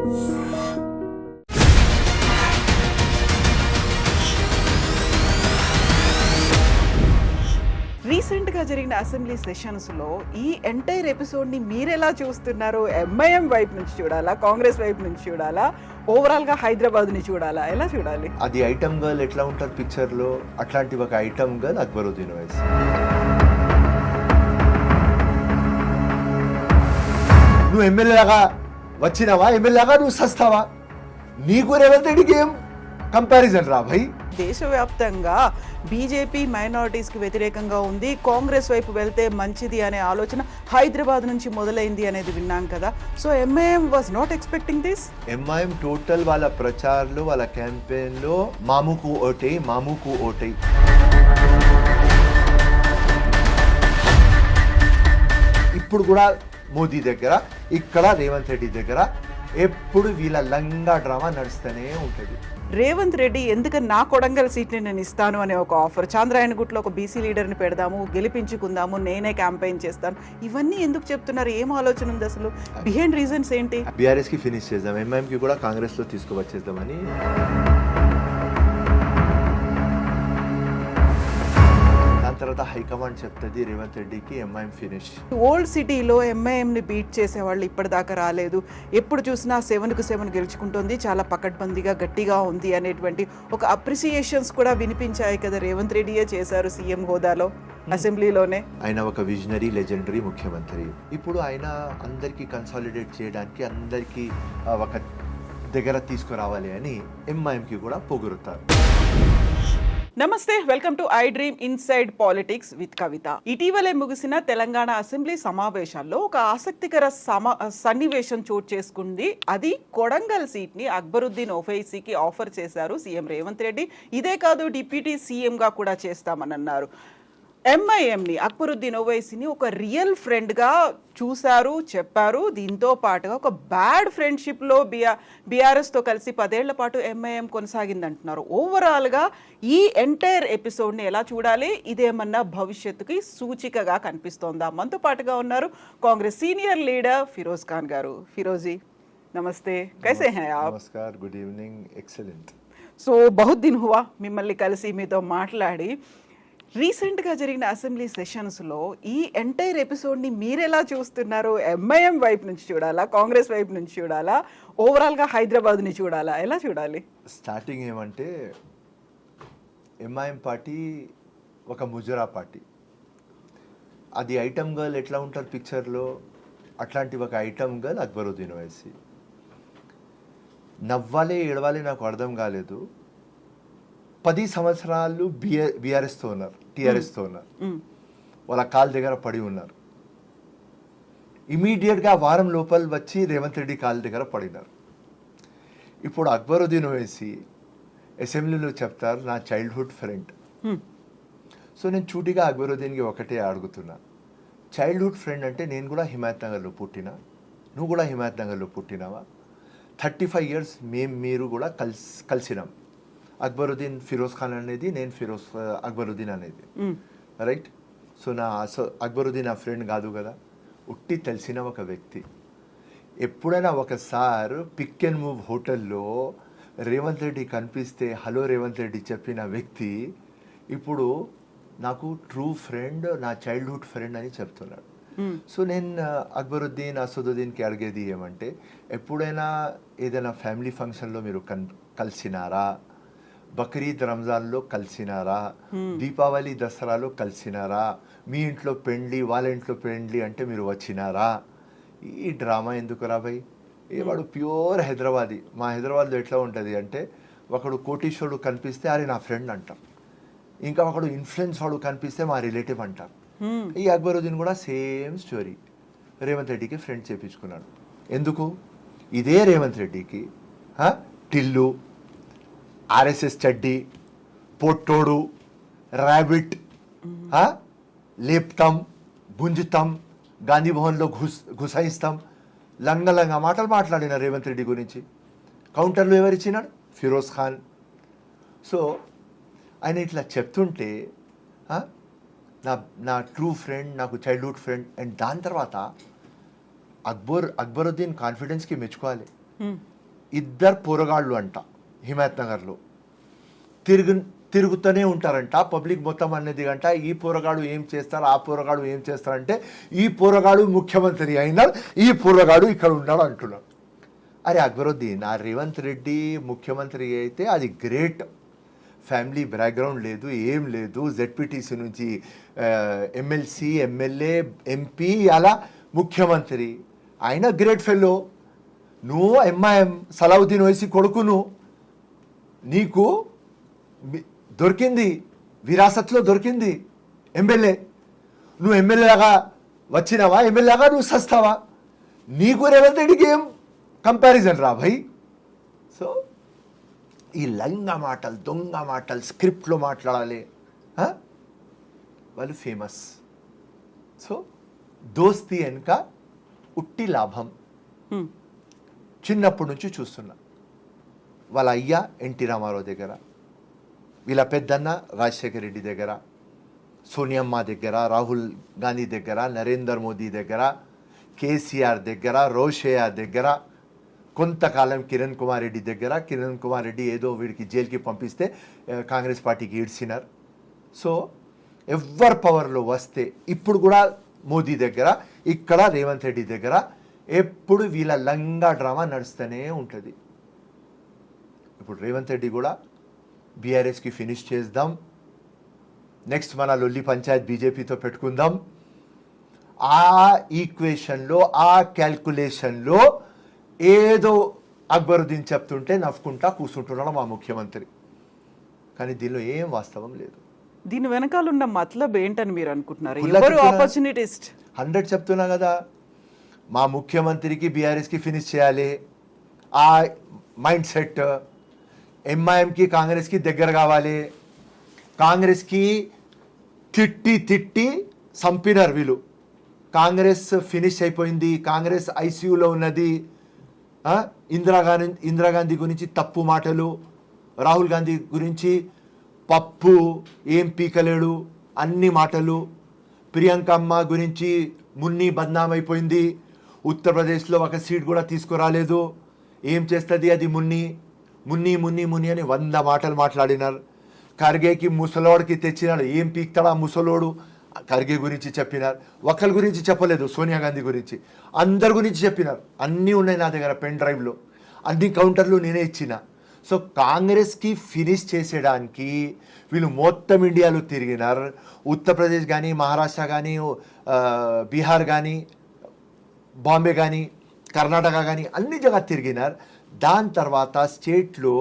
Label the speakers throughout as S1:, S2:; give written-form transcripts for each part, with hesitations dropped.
S1: రీసెంట్గా జరిగిన అసెంబ్లీ సెషన్స్లో ఈ ఎంటైర్ ఎపిసోడ్ని మీరెలా చూస్తున్నారు? ఎంఐఎం వైపు నుంచి చూడాలా, కాంగ్రెస్ వైపు నుంచి చూడాలా, ఓవరాల్గా హైదరాబాద్ని చూడాలా, ఎలా చూడాలి?
S2: అది ఐటమ్ గర్ల్ ఎట్లా ఉంటుంది పిక్చర్లో, అట్లాంటి ఒక ఐటమ్ గర్ల్ అక్బరుద్దీన్ ఓవైసీ. నువ్వు ఎమ్మెల్యేలాగా వచ్చినావా, ఎమ్మెల్యేలాగా నువ్వు సస్తావా? నీకు రేవంత్ రెడ్డికి ఏం కంపారిజన్ రా భయ్?
S1: దేశవ్యాప్తంగా బీజేపీ మైనారిటీస్కి వ్యతిరేకంగా ఉంది, కాంగ్రెస్ వైపు వెళ్తే మంచిది అనే ఆలోచన హైదరాబాద్ నుంచి మొదలైంది అనేది విన్నాం కదా. So MIM was not expecting this.
S2: MIM total వాళ్ళ ప్రచారంలో, వాళ్ళ క్యాంపెయిన్లో మాముకు ఓటై, మాముకు ఓటై. ఇప్పుడు కూడా మోదీ దగ్గర, ఇక్కడ రేవంత్ రెడ్డి దగ్గర ఎప్పుడు వీళ్ళ లంగా డ్రామా నడుస్తూనే ఉంటుంది.
S1: రేవంత్ రెడ్డి ఎందుకని నా కొడంగల్ సీట్ని నేను ఇస్తాను అనే ఒక ఆఫర్, చాంద్రాయణగుట్లో ఒక బీసీ లీడర్ని పెడదాము, గెలిపించుకుందాము, నేనే క్యాంపెయిన్ చేస్తాను, ఇవన్నీ ఎందుకు చెప్తున్నారు? ఏం ఆలోచన ఉంది అసలు? బిహైండ్ రీజన్స్ ఏంటి?
S2: బీఆర్ఎస్కి ఫినిష్ చేద్దాం, ఎంఐఎంకి కూడా కాంగ్రెస్లో తీసుకువచ్చేద్దామని. తర్వాత హైకమాండ్ చెప్తుంది రేవంత్ రెడ్డికి ఎంఐఎం ఫినిష్.
S1: ఓల్డ్ సిటీలో ఎంఐఎంని బీట్ చేసేవాళ్ళు ఇప్పటిదాకా రాలేదు, ఎప్పుడు చూసినా 7కు 7 గెలుచుకుంటుంది, చాలా పకడ్బందీగా గట్టిగా ఉంది అనేటువంటి ఒక అప్రిసియేషన్స్ కూడా వినిపించాయి కదా. రేవంత్ రెడ్డియే చేశారు సీఎం హోదాలో అసెంబ్లీలోనే.
S2: ఆయన ఒక విజనరీ, లెజెండరీ ముఖ్యమంత్రి. ఇప్పుడు ఆయన అందరికీ కన్సాలిడేట్ చేయడానికి, అందరికీ ఒక దగ్గర తీసుకురావాలి అని ఎంఐఎంకి కూడా పొగురుతారు.
S1: నమస్తే, welcome to iDream inside politics with Kavitha. ఇటీవలే ముగిసిన తెలంగాణ అసెంబ్లీ సమావేశాల్లో ఒక ఆసక్తికర సన్నివేశం చోటు చేసుకుంది. అది కొడంగల్ సీట్ని అక్బరుద్దీన్ ఓవైసీకి ఆఫర్ చేశారు సీఎం రేవంత్ రెడ్డి. ఇదే కాదు, డిప్యూటీ సీఎంగా కూడా చేస్తామని అన్నారు. ఎంఐఎంని, అక్బరుద్దీన్ ఓవైసీని ఒక రియల్ ఫ్రెండ్గా చూశారు, చెప్పారు. దీంతో పాటుగా ఒక బ్యాడ్ ఫ్రెండ్షిప్లో బీఆర్ఎస్తో కలిసి 10 ఏళ్ల పాటు ఎంఐఎం కొనసాగిందంటున్నారు. ఓవరాల్గా ఈ ఎంటైర్ ఎపిసోడ్ని ఎలా చూడాలి? ఇదేమన్నా భవిష్యత్తుకి సూచికగా కనిపిస్తోందా? మనతో పాటుగా ఉన్నారు కాంగ్రెస్ సీనియర్ లీడర్ ఫిరోజ్ ఖాన్ గారు. ఫిరోజీ నమస్తే, కైసే హై ఆప్?
S2: నమస్కార్, గుడ్ ఈవినింగ్, ఎక్సలెంట్.
S1: సో బహుత్ దిన్ హువా మిమ్మల్ని కలిసి, మీతో మాట్లాడి. రీసెంట్గా జరిగిన అసెంబ్లీ సెషన్స్లో ఈ ఎంటైర్ ఎపిసోడ్ని మీరెలా చూస్తున్నారు? ఎంఐఎం వైపు నుంచి చూడాలా, కాంగ్రెస్ వైపు నుంచి చూడాలా, ఓవరాల్గా హైదరాబాద్ని చూడాలా, ఎలా చూడాలి?
S2: స్టార్టింగ్ ఏమంటే, ఎంఐఎం పార్టీ ఒక ముజరా పార్టీ. అది ఐటమ్ గర్ల్ ఎట్లా ఉంటారు పిక్చర్లో, అట్లాంటి ఒక ఐటమ్ గర్ల్ అక్బరుద్దీన్ ఓవైసీ. నవ్వాలి ఏడవాలి నాకు అర్థం కాలేదు. 10 సంవత్సరాలు బీఆర్ఎస్తో ఉన్నారు, టీఆర్ఎస్తో ఉన్నారు, వాళ్ళ కాళ్ళ దగ్గర పడి ఉన్నారు. ఇమీడియట్గా వారం లోపల వచ్చి రేవంత్ రెడ్డి కాళ్ళ దగ్గర పడినారు. ఇప్పుడు అక్బరుద్దీన్ ఓవైసీ అసెంబ్లీలో చెప్తారు, నా చైల్డ్హుడ్ ఫ్రెండ్. సో నేను చూటిగా అక్బరుద్దీన్కి ఒకటే అడుగుతున్నా, చైల్డ్హుడ్ ఫ్రెండ్ అంటే నేను కూడా హిమాయత్ నగర్లో పుట్టినా, నువ్వు కూడా హిమాయత్ నగర్లో పుట్టినావా? 35 years మీరు కూడా కలిసినాం. అక్బరుద్దీన్ ఫిరోజ్ ఖాన్ అనేది, నేను అక్బరుద్దీన్ అనేది, రైట్? సో అక్బరుద్దీన్ నా ఫ్రెండ్ కాదు కదా, ఉట్టి తెలిసిన ఒక వ్యక్తి. ఎప్పుడైనా ఒకసారి పిక్ అండ్ మూవ్ హోటల్లో రేవంత్ రెడ్డి కనిపిస్తే హలో రేవంత్ రెడ్డి చెప్పిన వ్యక్తి ఇప్పుడు నాకు ట్రూ ఫ్రెండ్, నా చైల్డ్హుడ్ ఫ్రెండ్ అని చెప్తున్నాడు. సో నేను అక్బరుద్దీన్, అసదుద్దీన్కి అడిగేది ఏమంటే, ఎప్పుడైనా ఏదైనా ఫ్యామిలీ ఫంక్షన్లో మీరు కలిసినారా? బక్రీద్, రంజాన్లో కలిసినారా? దీపావళి, దసరాలో కలిసినారా? మీ ఇంట్లో పెండ్లి, వాళ్ళ ఇంట్లో పెండ్లి అంటే మీరు వచ్చినారా? ఈ డ్రామా ఎందుకు రా భయ్? వాడు ప్యూర్ హైదరాబాదీ. మా హైదరాబాద్లో ఎట్లా ఉంటుంది అంటే, ఒకడు కోటీశ్వరుడు కనిపిస్తే అరే నా ఫ్రెండ్ అంటారు, ఇంకా ఒకడు ఇన్ఫ్లుయెన్స్ వాడు కనిపిస్తే మా రిలేటివ్ అంటారు. ఈ అక్బరుద్దీన్ కూడా సేమ్ స్టోరీ. రేవంత్ రెడ్డికి ఫ్రెండ్ చేపించుకున్నాడు. ఎందుకు? ఇదే రేవంత్ రెడ్డికి టిల్లు, ఆర్ఎస్ఎస్ చడ్డీ, పొట్టోడు, ర్యాబిట్, లేపుతాం, గుంజుతాం, గాంధీ భవన్లో గుసాయిస్తాం, లంగ మాటలు మాట్లాడిన రేవంత్ రెడ్డి గురించి. కౌంటర్లు ఎవరిచ్చినాడు? ఫిరోజ్ ఖాన్. సో ఆయన ఇట్లా చెప్తుంటే నా ట్రూ ఫ్రెండ్, నాకు చైల్డ్హుడ్ ఫ్రెండ్. అండ్ దాని తర్వాత అక్బరుద్దీన్ కాన్ఫిడెన్స్కి మెచ్చుకోవాలి. ఇద్దరు పోరగాళ్ళు అంట హిమాయత్ నగర్లో తిరుగుతూనే ఉంటారంట. పబ్లిక్ మొత్తం అనేది అంట ఈ పోరగాడు ఏం చేస్తారు, ఆ పోరగాడు ఏం చేస్తారంటే ఈ పోరగాడు ముఖ్యమంత్రి అయినాడు, ఈ పోరగాడు ఇక్కడ ఉన్నాడు అంటున్నాడు. అరే అక్బరుద్దీన్, ఆ రేవంత్ రెడ్డి ముఖ్యమంత్రి అయితే అది గ్రేట్, ఫ్యామిలీ బ్యాక్గ్రౌండ్ లేదు, ఏం లేదు, జెడ్పీటీసీ నుంచి ఎమ్మెల్సీ, ఎమ్మెల్యే, ఎంపీ, అలా ముఖ్యమంత్రి, ఆయన గ్రేట్ ఫెల్లో. నువ్వు ఎంఐఎం సలావుద్దీన్ ఓవైసీ కొడుకును, నీకు దొరికింది, విరాసత్లో దొరికింది ఎమ్మెల్యే. నువ్వు ఎమ్మెల్యేలాగా వచ్చినావా, ఎమ్మెల్యేగా నువ్వు సస్తావా? నీకు రేవంత్ రెడ్డికి ఏం కంపారిజన్ రా భయ్. సో ఈ లంగా మాటలు, దొంగ మాటలు, స్క్రిప్ట్లో మాట్లాడాలి, వాళ్ళు ఫేమస్. సో దోస్తీ వెనుక ఉట్టి లాభం చిన్నప్పటి నుంచి చూస్తున్నా. వాళ్ళ అయ్య ఎన్టీ రామారావు దగ్గర, వీళ్ళ పెద్దన్న రాజశేఖర రెడ్డి దగ్గర, సోనియమ్మ దగ్గర, రాహుల్ గాంధీ దగ్గర, నరేందర్ మోదీ దగ్గర, కేసీఆర్ దగ్గర, రోషయ్య దగ్గర, కొంతకాలం కిరణ్ కుమార్ రెడ్డి దగ్గర. కిరణ్ కుమార్ రెడ్డి ఏదో వీడికి జైలుకి పంపిస్తే కాంగ్రెస్ పార్టీకి ఈడ్చినారు. సో ఎవరు పవర్లో వస్తే ఇప్పుడు కూడా మోదీ దగ్గర, ఇక్కడ రేవంత్ రెడ్డి దగ్గర ఎప్పుడు వీళ్ళ లంగా డ్రామా నడుస్తూనే ఉంటుంది. ఇప్పుడు రేవంత్ రెడ్డి కూడా బీఆర్ఎస్కి ఫినిష్ చేద్దాం, నెక్స్ట్ మన లొల్లి పంచాయత్ బీజేపీతో పెట్టుకుందాం, ఆ ఈక్వేషన్లో, ఆ క్యాల్కులేషన్లో ఏదో అక్బరుద్దీన్ చెప్తుంటే నవ్వుకుంటా కూర్చుంటున్నాడు మా ముఖ్యమంత్రి. కానీ దీనిలో ఏం వాస్తవం లేదు.
S1: దీని వెనకాల ఉన్న మతలబ్ ఏంటని మీరు అనుకుంటున్నారు? ఎవరు ఆపర్చునిటిస్ట్?
S2: 100 చెప్తున్నా కదా, మా ముఖ్యమంత్రికి బీఆర్ఎస్కి ఫినిష్ చేయాలి, ఆ మైండ్ సెట్. ఎంఐఎంకి కాంగ్రెస్కి దగ్గర కావాలి, కాంగ్రెస్కి తిట్టి సంపినారు వీళ్ళు. కాంగ్రెస్ ఫినిష్ అయిపోయింది, కాంగ్రెస్ ఐసీయూలో ఉన్నది. ఇందిరాగాంధీ గురించి తప్పు మాటలు, రాహుల్ గాంధీ గురించి పప్పు ఏం పీకలేడు అన్ని మాటలు, ప్రియాంకమ్మ గురించి మున్ని బద్నామైపోయింది, ఉత్తరప్రదేశ్లో ఒక సీట్ కూడా తీసుకురాలేదు, ఏం చేస్తుంది అది మున్ని మున్ని మున్ని మున్ని అని 100 మాటలు మాట్లాడినారు. ఖర్గేకి ముసలోడికి తెచ్చినాడు, ఏం పీక్తాడు ఆ ముసలోడు, ఖర్గే గురించి చెప్పినారు. ఒకరి గురించి చెప్పలేదు, సోనియా గాంధీ గురించి, అందరి గురించి చెప్పినారు. అన్నీ ఉన్నాయి నా దగ్గర పెన్ డ్రైవ్లో, అన్ని కౌంటర్లు నేనే ఇచ్చిన. సో కాంగ్రెస్కి ఫినిష్ చేసేయడానికి వీళ్ళు మొత్తం ఇండియాలో తిరిగినారు. ఉత్తరప్రదేశ్ కానీ, మహారాష్ట్ర కానీ, బీహార్ కానీ, బాంబే కానీ, కర్ణాటక కానీ అన్ని జగ తిరిగినారు. దాని తర్వాత స్టేట్లో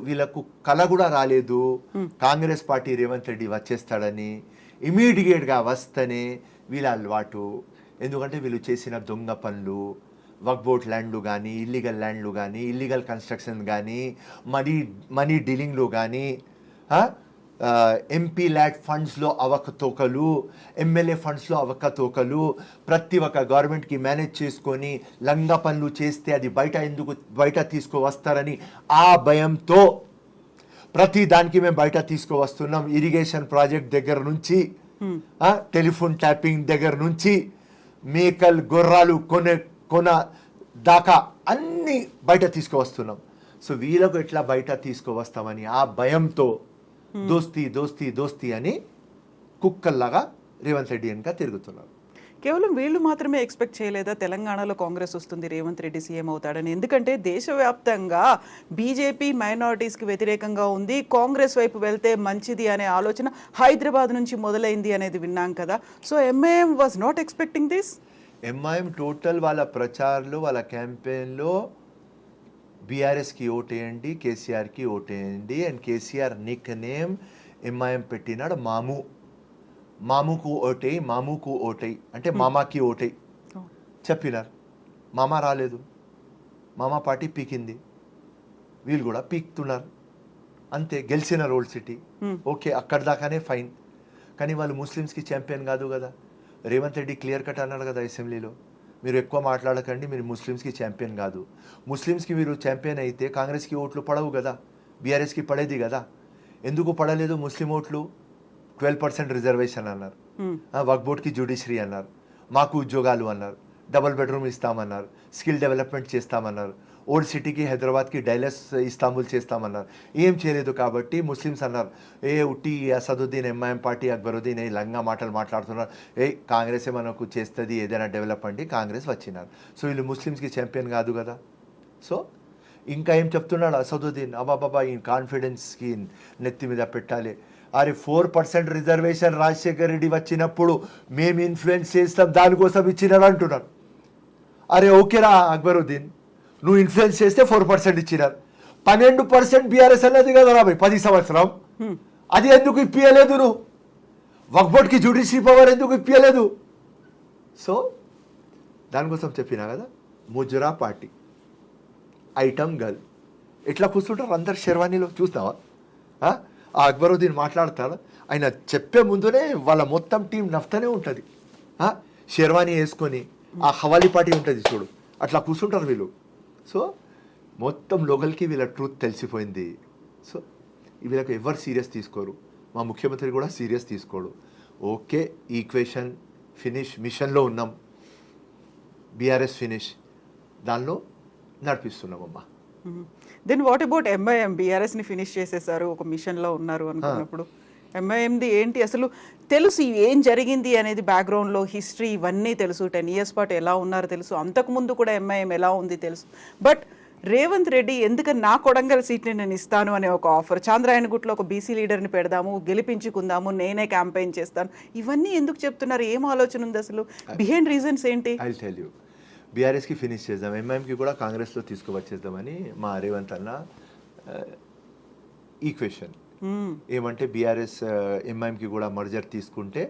S2: వీళ్ళకు కల కూడా రాలేదు కాంగ్రెస్ పార్టీ రేవంత్ రెడ్డి వచ్చేస్తాడని. ఇమీడియట్గా వస్తేనే వీళ్ళ అలవాటు. ఎందుకంటే వీళ్ళు చేసిన దొంగ పనులు, వక్బోట్ ల్యాండ్లు కానీ, ఇల్లీగల్ ల్యాండ్లు కానీ, ఇల్లీగల్ కన్స్ట్రక్షన్ కానీ, మనీ డీలింగ్లు కానీ, ఎంపీ ల్యాడ్ ఫండ్స్లో అవకతవకలు, ఎమ్మెల్యే ఫండ్స్లో అవకతవకలు, ప్రతి ఒక్క గవర్నమెంట్కి మేనేజ్ చేసుకొని లంగా పనులు చేస్తే అది బయట తీసుకువస్తారని ఆ భయంతో ప్రతి దానికి మేము బయట తీసుకువస్తున్నాం. ఇరిగేషన్ ప్రాజెక్ట్ దగ్గర నుంచి, టెలిఫోన్ ట్యాపింగ్ దగ్గర నుంచి, మేకలు గొర్రాలు కొన దాకా అన్నీ బయట తీసుకువస్తున్నాం. సో వీళ్ళకు ఎట్లా బయట తీసుకువస్తామని ఆ భయంతో దోస్తీ అని కుక్కల్లాగా రేవంత్ రెడ్డి వెనుక తిరుగుతున్నారు.
S1: కేవలం వీళ్ళు మాత్రమే ఎక్స్పెక్ట్ చేయలేదా తెలంగాణలో కాంగ్రెస్ వస్తుంది, రేవంత్ రెడ్డి సీఎం అవుతాడని? ఎందుకంటే దేశవ్యాప్తంగా బీజేపీ మైనారిటీస్కి వ్యతిరేకంగా ఉంది, కాంగ్రెస్ వైపు వెళ్తే మంచిది అనే ఆలోచన హైదరాబాద్ నుంచి మొదలైంది అనేది విన్నాం కదా. So MIM was not expecting this.
S2: MIM total వాళ్ళ ప్రచారంలో, వాళ్ళ క్యాంపెయిన్లో బీఆర్ఎస్కి ఓటేయండి, కేసీఆర్కి ఓటేయండి, and KCR Nick name MIM పెట్టినాడు మాముకు ఓటేయి అంటే మామాకి ఓటేయి చెప్పినారు. మామ రాలేదు, మామ పార్టీ పీకింది, వీళ్ళు కూడా పీక్తున్నారు అంతే. గెలిచిన రోడ్ సిటీ ఓకే, అక్కడి దాకానే ఫైన్. కానీ వాళ్ళు ముస్లిమ్స్కి ఛాంపియన్ కాదు కదా. రేవంత్ రెడ్డి క్లియర్ కట్ అన్నాడు కదా అసెంబ్లీలో, మీరు ఎక్కువ మాట్లాడకండి, మీరు ముస్లిమ్స్కి ఛాంపియన్ కాదు. ముస్లిమ్స్కి మీరు ఛాంపియన్ అయితే కాంగ్రెస్కి ఓట్లు పడవు కదా, బీఆర్ఎస్కి పడేది కదా. ఎందుకు పడలేదు ముస్లిం ఓట్లు? 12% రిజర్వేషన్ అన్నారు, వక్ఫ్ బోర్డ్కి జ్యుడిషియరీ అన్నారు, మాకు ఉద్యోగాలు అన్నారు, డబుల్ బెడ్రూమ్ ఇస్తామన్నారు, స్కిల్ డెవలప్మెంట్ చేస్తామన్నారు, ఓల్డ్ సిటీకి హైదరాబాద్కి డైలస్ ఇస్తాంబుల్ చేస్తామన్నారు. ఏం చేయలేదు. కాబట్టి ముస్లిమ్స్ అన్నారు, ఉట్టి అసదుద్దీన్ ఎంఐఎం పార్టీ అక్బరుద్దీన్ లంగా మాటలు మాట్లాడుతున్నారు, కాంగ్రెసే మనకు చేస్తుంది ఏదైనా డెవలప్ అంటే కాంగ్రెస్ వచ్చినారు. సో వీళ్ళు ముస్లిమ్స్కి ఛాంపియన్ కాదు కదా. సో ఇంకా ఏం చెప్తున్నాడు అసదుద్దీన్, అబాబాబా ఈ కాన్ఫిడెన్స్కి నెత్తి మీద పెట్టాలి. అరే 4% రిజర్వేషన్ రాజశేఖర్ రెడ్డి వచ్చినప్పుడు మేము ఇన్ఫ్లుయెన్స్ చేస్తాం దానికోసం ఇచ్చినారు అంటున్నారు. అరే ఓకేరా అక్బరుద్దీన్, నువ్వు ఇన్ఫ్లుయెన్స్ చేస్తే 4% ఇచ్చినారు. 12% బీఆర్ఎస్ అన్నది కదా రాబోయ్ 10 సంవత్సరం. అది ఎందుకు ఇప్పియలేదు? నువ్వు వక్ఫ్ బోర్డ్కి జ్యుడిషియరీ పవర్ ఎందుకు ఇప్పియలేదు? సో దానికోసం చెప్పినా కదా, ముజరా పార్టీ ఐటమ్ గర్ల్ ఇట్లా కూర్చుంటారు అందరు షెర్వానీలో. చూస్తావా ఆ అక్బరుద్దీన్ మాట్లాడతాడు, ఆయన చెప్పే ముందునే వాళ్ళ మొత్తం టీం నఫ్తనే ఉంటుంది. షెర్వానీ వేసుకొని ఆ హవాలీ పార్టీ ఉంటుంది చూడు, అట్లా కూర్చుంటారు వీళ్ళు. సో మొత్తం లోకల్కి వీళ్ళ ట్రూత్ తెలిసిపోయింది. సో వీళ్ళకి ఎవరు సీరియస్ తీసుకోరు, మా ముఖ్యమంత్రి కూడా సీరియస్ తీసుకోడు. ఓకే ఈక్వేషన్ ఫినిష్, మిషన్లో ఉన్నాం, బీఆర్ఎస్ ఫినిష్, దానిలో నడిపిస్తున్నామమ్మా.
S1: Then what about MIM? బీఆర్ఎస్ని ఫినిష్ చేసేసారు, ఒక మిషన్లో ఉన్నారు అనుకున్నప్పుడు ఎంఐఎంది ఏంటి అసలు? తెలుసు ఏం జరిగింది అనేది, బ్యాక్గ్రౌండ్లో హిస్టరీ ఇవన్నీ తెలుసు, 10 years పాటు ఎలా ఉన్నారు తెలుసు, అంతకుముందు కూడా ఎంఐఎం ఎలా ఉంది తెలుసు. బట్ రేవంత్ రెడ్డి ఎందుకని నా కొడంగల్ సీట్ని నేను ఇస్తాను అనే ఒక ఆఫర్, చాంద్రాయణగుట్లో ఒక బీసీ లీడర్ని పెడదాము, గెలిపించుకుందాము, నేనే క్యాంపెయిన్ చేస్తాను, ఇవన్నీ ఎందుకు చెప్తున్నారు? ఏం ఆలోచన ఉంది అసలు? బిహైండ్ రీజన్స్ ఏంటి?
S2: I tell you. బీఆర్ఎస్కి ఫినిష్ చేద్దాం, ఎంఐఎంకి కూడా కాంగ్రెస్లో తీసుకువచ్చేద్దామని మా రేవంత్ అన్న ఈక్వేషన్. ఏమంటే బీఆర్ఎస్ ఎంఐఎంకి కూడా మర్జర్ తీసుకుంటే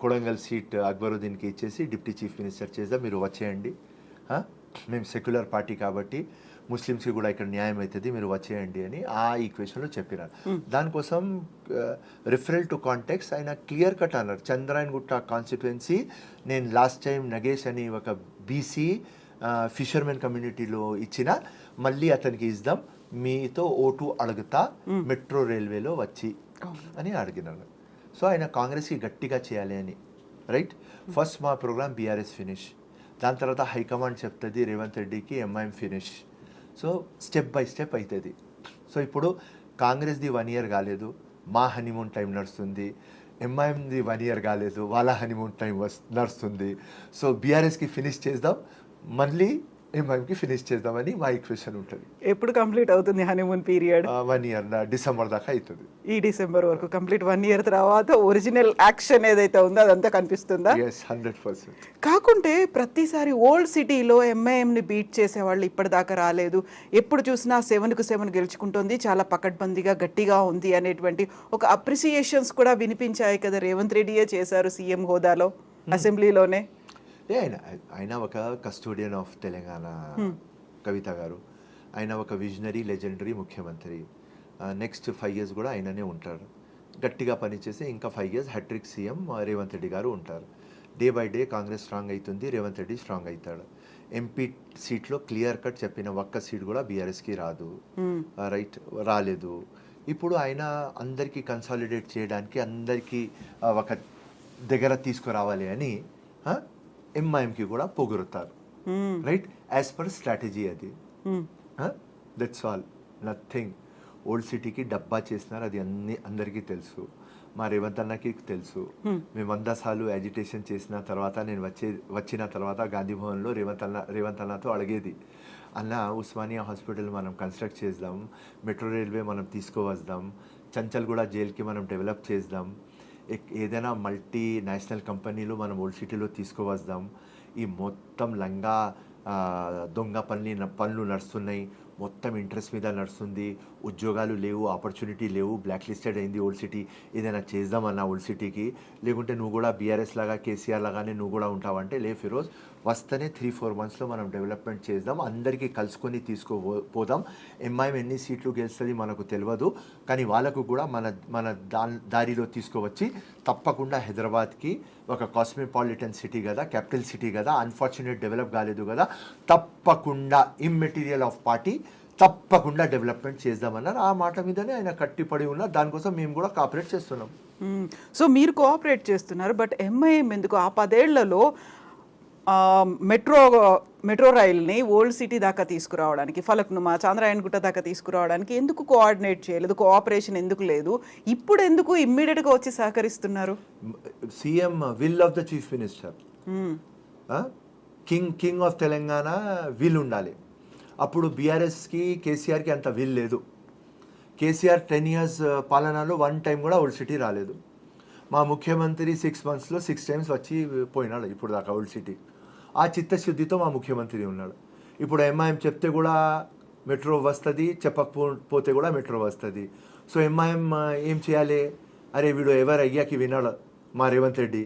S2: కొడంగల్ సీట్ అక్బరుద్దీన్కి ఇచ్చేసి డిప్యూటీ చీఫ్ మినిస్టర్ చేద్దాం, మీరు వచ్చేయండి, మేము సెక్యులర్ పార్టీ కాబట్టి ముస్లిమ్స్కి కూడా ఇక్కడ న్యాయం అవుతుంది, మీరు వచ్చేయండి అని ఆ ఈక్వేషన్లో చెప్పినారు. దానికోసం రిఫరల్ టు కాంటెక్స్ ఆయన క్లియర్ కట్ అన్నారు. చంద్రాయణగుట్ట కాన్స్టిట్యుయెన్సీ నేను లాస్ట్ టైం నగేష్ అని ఒక బీసీ ఫిషర్మెన్ కమ్యూనిటీలో ఇచ్చిన, మళ్ళీ అతనికి ఇద్దాం, మీతో ఓటు అడుగుతా మెట్రో రైల్వేలో వచ్చి అని అడిగినారు. సో ఆయన కాంగ్రెస్కి గట్టిగా చేయాలి అని, రైట్. ఫస్ట్ మా ప్రోగ్రామ్ బీఆర్ఎస్ ఫినిష్, దాని తర్వాత హైకమాండ్ చెప్తుంది రేవంత్ రెడ్డికి MIM finish. So step by step అవుతుంది. సో ఇప్పుడు కాంగ్రెస్ది 1 year కాలేదు, మా హనీమూన్ టైం నడుస్తుంది. ఎంఐఎంది 1 year కాలేదు, వాళ్ళ హనీమూన్ టైం నడుస్తుంది. సో బీఆర్ఎస్కి ఫినిష్ చేద్దాం, మళ్ళీ ఎంఐఎంకి ఫినిష్ చేద్దామని మా ఈక్వేషన్ ఉంటుంది.
S1: ఎప్పుడు కంప్లీట్ అవుతుంది హనీమూన్ పీరియడ్?
S2: 1 year డిసెంబర్ దాకా అవుతుంది.
S1: ఈ డిసెంబర్ వరకు కంప్లీట్. 1 year తర్వాత ఒరిజినల్ యాక్షన్ ఏదైతే ఉందో అదంతా కనిపిస్తుందా?
S2: yes 100%.
S1: కాకుంటే ప్రతిసారి ఓల్డ్ సిటీలో ఎంఐఎంని బీట్ చేసేవాళ్ళు ఇప్పటిదాకా రాలేదు, ఎప్పుడు చూసినా 7కు 7 గెలుచుకుంటుంది, చాలా పకడ్బందీగా గట్టిగా ఉంది అనేటువంటి ఒక అప్రిసియేషన్స్ కూడా వినిపించాయి కదా. రేవంత్ రెడ్డియే చేశారు సీఎం హోదాలో అసెంబ్లీలోనే.
S2: ఆయన ఒక కస్టోడియన్ ఆఫ్ తెలంగాణ కవిత గారు, ఆయన ఒక విజనరీ లెజెండరీ ముఖ్యమంత్రి. నెక్స్ట్ 5 years కూడా ఆయననే ఉంటారు. గట్టిగా పనిచేసి ఇంకా 5 years hat trick CM Revanth Reddy garu ఉంటారు. Day by day Congress strong అవుతుంది, రేవంత్ రెడ్డి స్ట్రాంగ్ అవుతాడు. ఎంపీ సీట్లో క్లియర్ కట్ చెప్పిన ఒక్క సీట్ కూడా బీఆర్ఎస్కి రాదు, రైట్, రాలేదు. ఇప్పుడు ఆయన అందరికీ కన్సాలిడేట్ చేయడానికి, అందరికీ ఒక దగ్గర తీసుకురావాలి అని ఎంఐఎంకి కూడా పొగురుతారు, రైట్, యాజ్ పర్ స్ట్రాటజీ అది. That's all, nothing. ఓల్డ్ సిటీకి డబ్బా చేసినారు, అది అందరికీ తెలుసు, మా రేవంత్ అన్నకి తెలుసు. మేము 100 సార్లు యాజిటేషన్ చేసిన తర్వాత, నేను వచ్చిన తర్వాత గాంధీ భవన్లో రేవంత్ అన్నతో అడిగేది, అన్న ఉస్మానియా హాస్పిటల్ మనం కన్స్ట్రక్ట్ చేద్దాం, మెట్రో రైల్వే మనం తీసుకువద్దాం, చంచల్గూడ జైలుకి మనం డెవలప్ చేద్దాం, ఏదైనా మల్టీ నేషనల్ కంపెనీలు మనం ఓల్డ్ సిటీలో తీసుకువద్దాం, ఈ మొత్తం లంగా దొంగ పనులు నడుస్తున్నాయి, మొత్తం ఇంట్రెస్ట్ మీద నడుస్తుంది, ఉద్యోగాలు లేవు, ఆపర్చునిటీ లేవు, బ్లాక్ లిస్టెడ్ అయింది ఓల్డ్ సిటీ, ఏదైనా చేద్దామన్నా ఓల్డ్ సిటీకి, లేకుంటే నువ్వు కూడా బీఆర్ఎస్ లాగా కేసీఆర్ లాగానే నువ్వు కూడా ఉంటావంటే, లే ఫిరోజ్ వస్తేనే 3-4 monthsలో మనం డెవలప్మెంట్ చేద్దాం, అందరికీ కలుసుకొని తీసుకుపోదాం. ఎంఐఎం ఎన్ని సీట్లు గెలుస్తుంది మనకు తెలియదు, కానీ వాళ్ళకు కూడా మన దారిలో తీసుకువచ్చి తప్పకుండా హైదరాబాద్కి ఒక కాస్మోపాలిటన్ సిటీ కదా, క్యాపిటల్ సిటీ కదా, అన్ఫార్చునేట్ డెవలప్ కాలేదు కదా, తప్పకుండా ఇమ్మెటీరియల్ ఆఫ్ పార్టీ తప్పకుండా డెవలప్మెంట్ చేద్దామన్నారు. ఆ మాట మీదనే ఆయన కట్టిపడి ఉన్నారు, దానికోసం మేము కూడా కోఆపరేట్ చేస్తున్నాం.
S1: సో మీరు కోఆపరేట్ చేస్తున్నారు, బట్ ఎంఐఎం ఎందుకు ఆ 10 ఏళ్లలో మెట్రో మెట్రో రైల్ని ఓల్డ్ సిటీ దాకా తీసుకురావడానికి, ఫలక్నుమా, చాంద్రాయణగుట్ట దాకా తీసుకురావడానికి ఎందుకు కోఆర్డినేట్ చేయలేదు, కోఆపరేషన్ ఎందుకు లేదు? ఇప్పుడు ఎందుకు ఇమ్మీడియట్గా వచ్చి సహకరిస్తున్నారు?
S2: CM will of the chief minister, king of Telangana will ఉండాలి. అప్పుడు బీఆర్ఎస్కి కేసీఆర్కి అంత విల్ లేదు. కేసీఆర్ 10 years పాలనలో 1 time కూడా ఓల్డ్ సిటీ రాలేదు. మా ముఖ్యమంత్రి 6 monthsలో 6 times వచ్చి పోయినాడు ఇప్పుడు దాకా ఓల్డ్ సిటీ. ఆ చిత్తశుద్ధితో మా ముఖ్యమంత్రి ఉన్నాడు. ఇప్పుడు ఎంఐఎం చెప్తే కూడా మెట్రో వస్తుంది, చెప్పకపోతే కూడా మెట్రో వస్తుంది. సో ఎంఐఎం ఏం చేయాలి? అరే వీడు ఎవరు అయ్యాకి వినాడు మా రేవంత్ రెడ్డి,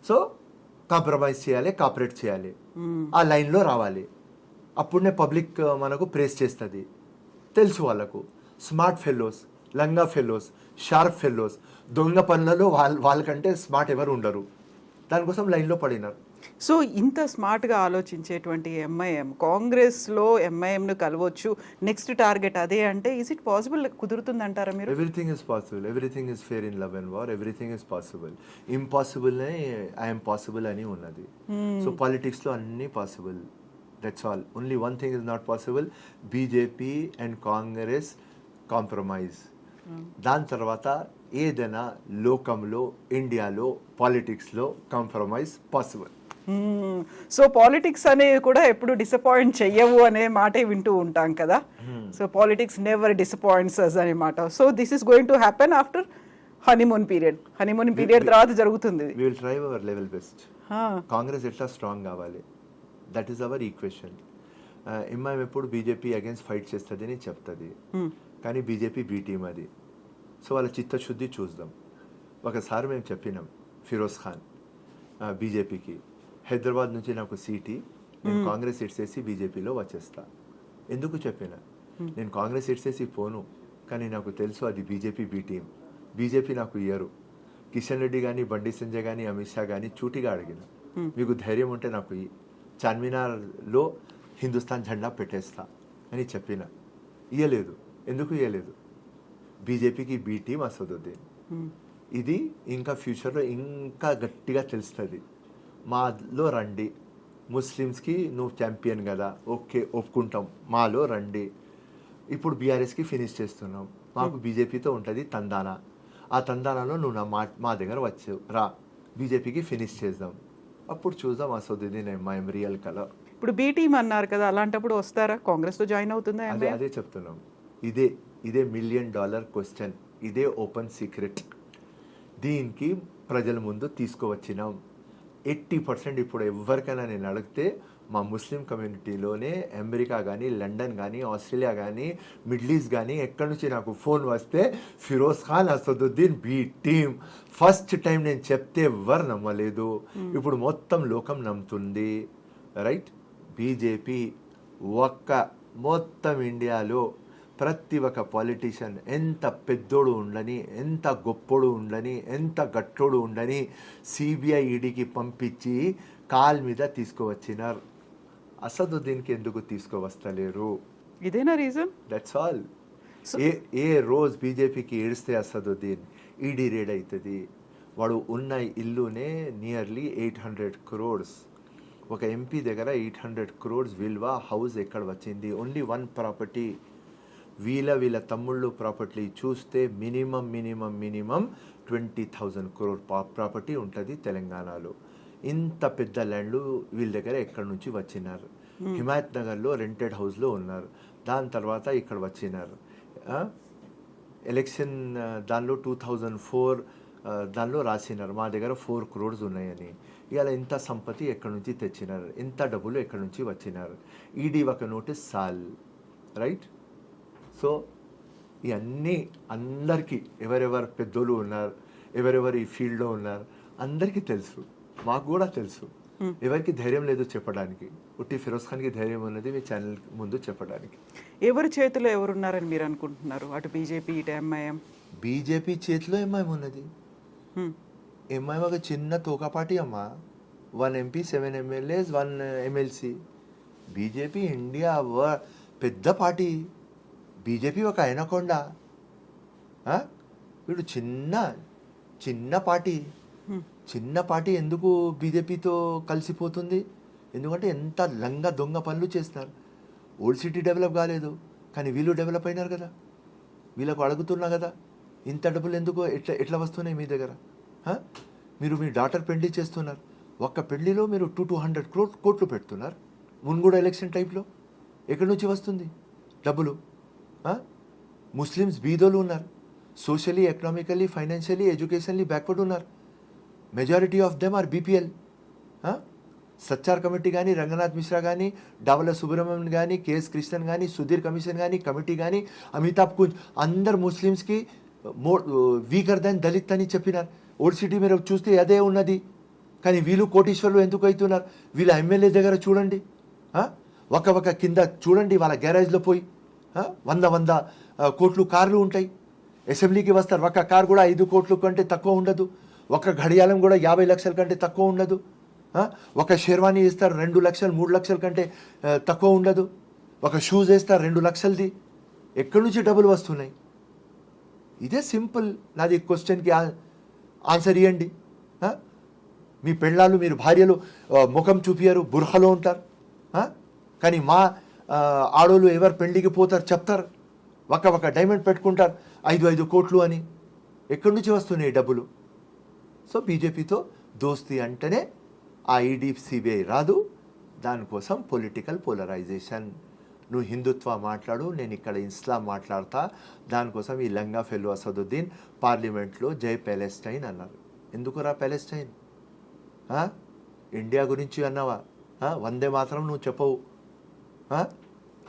S2: సో కాంప్రమైజ్ చేయాలి, కాపరేట్ చేయాలి, ఆ లైన్లో రావాలి. అప్పుడునే పబ్లిక్ మనకు ప్రేస్ చేస్తుంది. తెలుసు వాళ్ళకు స్మార్ట్ ఫెలోస్, లంగా ఫెలోస్, షార్ప్ ఫెలోస్, దొంగ పనులలో వాళ్ళకంటే స్మార్ట్ ఎవరు ఉండరు. దానికోసం లైన్లో పడినారు.
S1: సో ఇంత స్మార్ట్గా ఆలోచించేటువంటి ఎంఐఎం కాంగ్రెస్లో ఎంఐఎంను కలవచ్చు, నెక్స్ట్ టార్గెట్ అదే అంటే ఈజ్ ఇట్ పాసిబుల్? కుదురుతుంది అంటారా మీరు?
S2: Everything is possible, everything is fair in love and war, everything is possible. ఇంపాసిబుల్నే ఐఎమ్ పాసిబుల్ అని ఉన్నది. సో పాలిటిక్స్లో అన్నీ possible, that's all. Only one thing is not possible, BJP and Congress compromise. దాని తర్వాత ఏదైనా లోకంలో, ఇండియాలో పాలిటిక్స్లో కాంప్రమైజ్ పాసిబుల్.
S1: సో పాలిటిక్స్ అనేవి కూడా ఎప్పుడు డిసప్పాయింట్ చెయ్యవు అనే మాటే వింటూ ఉంటాం కదా. So politics never disappoints us అనే మాట. So this is going to happen after honeymoon period. Honeymoon period తర్వాత జరుగుతుంది.
S2: We will try our level best. Congress ఎట్లా స్ట్రాంగ్ కావాలి, that is our equation. MIM ఎప్పుడు బీజేపీ అగేన్స్ట్ ఫైట్ చేస్తుంది అని చెప్తుంది, కానీ బీజేపీ బీ టీమ్ అది. సో వాళ్ళ చిత్తశుద్ధి చూద్దాం. ఒకసారి మేము చెప్పినాం ఫిరోజ్ ఖాన్ బీజేపీకి, హైదరాబాద్ నుంచి నాకు సీటీ, నేను కాంగ్రెస్ ఇడ్సేసి బీజేపీలో వచ్చేస్తా. ఎందుకు చెప్పిన? నేను కాంగ్రెస్ ఇడ్సేసి పోను, కానీ నాకు తెలుసు అది బీజేపీ బీ టీమ్, బీజేపీ నాకు ఇయ్యరు. కిషన్ రెడ్డి కానీ, బండి సంజయ్ కానీ, అమిత్ షా కానీ చూటిగా అడిగిన, మీకు ధైర్యం ఉంటే నాకు చార్మినార్లో హిందుస్థాన్ జెండా పెట్టేస్తా అని చెప్పిన. ఇయ్యలేదు. ఎందుకు ఇయ్యలేదు? బీజేపీకి బీ టీమ్ అసదుద్దీన్. ఇది ఇంకా ఫ్యూచర్లో ఇంకా గట్టిగా తెలుస్తుంది. మాలో రండి, ముస్లిమ్స్కి నువ్వు ఛాంపియన్ కదా, ఓకే ఒప్పుకుంటాం, మాలో రండి. ఇప్పుడు బీఆర్ఎస్కి ఫినిష్ చేస్తున్నాం, మాకు బీజేపీతో ఉంటుంది తందానా. ఆ తందానాలో నువ్వు మా దగ్గర వచ్చావు రా, బీజేపీకి ఫినిష్ చేద్దాం. అప్పుడు చూద్దాం అసదుద్దీన్ ఎంఐఎం రియల్ కలర్.
S1: ఇప్పుడు బీ టీమ్ అన్నారు కదా, అలాంటప్పుడు వస్తారా? కాంగ్రెస్తో జాయిన్ అవుతుందా?
S2: అదే చెప్తున్నాం. ఇదే $1 million క్వశ్చన్, ఇదే ఓపెన్ సీక్రెట్. దీనికి ప్రజల ముందు తీసుకువచ్చినాం. 80% ఇప్పుడు ఎవరికైనా నేను అడిగితే మా ముస్లిం కమ్యూనిటీలోనే అమెరికా కానీ, లండన్ కానీ, ఆస్ట్రేలియా కానీ, మిడిల్ ఈస్ట్ కానీ ఎక్కడి నుంచి నాకు ఫోన్ వస్తే Feroz Khan Asaduddin B team. First time నేను చెప్తే ఎవరు నమ్మలేదు, ఇప్పుడు మొత్తం లోకం నమ్ముతుంది. రైట్? బీజేపీ మొత్తం ఇండియాలో ప్రతి ఒక్క పాలిటీషియన్ ఎంత పెద్దోడు ఉండని, ఎంత గొప్పోడు ఉండని, ఎంత గట్టోడు ఉండని సిబిఐ ఈడీకి పంపించి కాల్ మీద తీసుకువచ్చినారు. అసదుద్దీన్కి ఎందుకు తీసుకువస్తలేరు?
S1: ఇదేనా రీజన్?
S2: That's all. ఏ రోజు బీజేపీకి ఏడిస్తే అసదుద్దీన్ ఈడీ రేడ్ అవుతుంది. వాడు ఉన్న ఇల్లునే నియర్లీ 800 crores. ఒక ఎంపీ దగ్గర 800 crores విలువ హౌస్ ఎక్కడ వచ్చింది? Only one property. వీళ్ళ తమ్ముళ్ళు ప్రాపర్టీ చూస్తే మినిమం 20,000 crore ప్రాపర్టీ ఉంటుంది తెలంగాణలో. ఇంత పెద్ద ల్యాండ్లు వీళ్ళ దగ్గర ఎక్కడి నుంచి వచ్చినారు? హిమాయత్ నగర్లో రెంటెడ్ హౌస్లో ఉన్నారు, దాని తర్వాత ఇక్కడ వచ్చినారు. ఎలక్షన్ దానిలో 2004 దానిలో రాసినారు మా దగ్గర 4 crores ఉన్నాయని. ఇవాళ ఇంత సంపత్తి ఎక్కడి నుంచి తెచ్చినారు? ఇంత డబ్బులు ఎక్కడి నుంచి వచ్చినారు? ఈడీ ఒక నోటీస్ సాల్. రైట్? సో ఇవన్నీ అందరికీ, ఎవరెవరు పెద్దోళ్ళు ఉన్నారు, ఎవరెవరు ఈ ఫీల్డ్లో ఉన్నారు, అందరికీ తెలుసు, మాకు కూడా తెలుసు. ఎవరికి ధైర్యం లేదు చెప్పడానికి. ఉట్టి ఫిరోజ్ ఖాన్కి ధైర్యం ఉన్నది మీ ఛానల్ ముందు చెప్పడానికి.
S1: ఎవరి చేతిలో ఎవరున్నారని మీరు అనుకుంటున్నారు? అటు బీజేపీ, ఇటు ఎంఐఎం.
S2: బీజేపీ చేతిలో ఎంఐఎం ఉన్నది. ఎంఐఎం ఒక చిన్న తోకపాటి అమ్మ. 1 MP, 7 MLAs, 1 MLC. BJP India పెద్ద పార్టీ. బీజేపీ ఒక అయినకొండ. వీడు చిన్న పార్టీ. చిన్న పార్టీ ఎందుకు బీజేపీతో కలిసిపోతుంది? ఎందుకంటే ఎంత లంగా దొంగ పనులు చేస్తున్నారు. ఓల్డ్ సిటీ డెవలప్ కాలేదు, కానీ వీళ్ళు డెవలప్ అయినారు కదా. వీళ్ళకు అడుగుతున్నా కదా, ఇంత డబ్బులు ఎందుకు ఎట్లా వస్తున్నాయి మీ దగ్గర? మీరు మీ డాటర్ పెళ్లి చేస్తున్నారు, ఒక్క పెళ్లిలో మీరు 200 కోట్లు పెడుతున్నారు. మున్గూడ ఎలక్షన్ టైప్లో ఎక్కడి నుంచి వస్తుంది డబ్బులు? ముస్లిమ్స్ బీదోలు ఉన్నారు, socially, economically, financially, educationally backward ఉన్నారు. Majority of them are BPL. Sachar committee కానీ, రంగనాథ్ మిశ్రా కానీ, డావల సుబ్రహ్మణ్యం కానీ, కేఎస్ కృష్ణన్ కానీ, సుధీర్ కమిషన్ కానీ, కమిటీ కానీ, అమితాబ్ కుంజ్, అందరు ముస్లిమ్స్కి వీకర్ దాన్ దళిత్ అని చెప్పినారు. ఓల్డ్ సిటీ మీరు చూస్తే అదే ఉన్నది, కానీ వీళ్ళు కోటీశ్వర్లు ఎందుకు అవుతున్నారు? వీళ్ళ ఎమ్మెల్యే దగ్గర చూడండి, ఒక కింద చూడండి, వాళ్ళ గ్యారేజ్లో పోయి 100 కోట్లు కార్లు ఉంటాయి. అసెంబ్లీకి వస్తారు, ఒక కార్ కూడా 5 కోట్ల కంటే తక్కువ ఉండదు. ఒక ఘడియాలం కూడా 50 లక్షల కంటే తక్కువ ఉండదు. ఒక షెర్వానీ ఇస్తారు 2 లక్షలు 3 లక్షల కంటే తక్కువ ఉండదు. ఒక షూస్ వేస్తారు 2 లక్షలది. ఎక్కడి నుంచి డబ్బులు వస్తున్నాయి? ఇదే సింపుల్. నాది క్వశ్చన్కి ఆన్సర్ ఇవ్వండి. మీ పెళ్ళాలు, మీరు భార్యలు ముఖం చూపియారు, బుర్ఖలో ఉంటారు, కానీ మా ఆడోళ్ళు ఎవరు పెళ్లికి పోతారు చెప్తారు, ఒక డైమండ్ పెట్టుకుంటారు 5 కోట్లు అని. ఎక్కడి నుంచి వస్తున్నాయి డబ్బులు? సో బీజేపీతో దోస్తీ అంటేనే ఆ ఈడీ సిబిఐ రాదు. దానికోసం పొలిటికల్ పోలరైజేషన్. నువ్వు హిందుత్వ మాట్లాడు, నేను ఇక్కడ ఇస్లాం మాట్లాడతా. దానికోసం ఈ లంగా ఫెల్లు అసదుద్దీన్ పార్లమెంట్లో జై ప్యాలెస్టైన్ అన్నారు. ఎందుకురా ప్యాలెస్టైన్? ఇండియా గురించి అన్నావా? వందే మాత్రం నువ్వు చెప్పవు.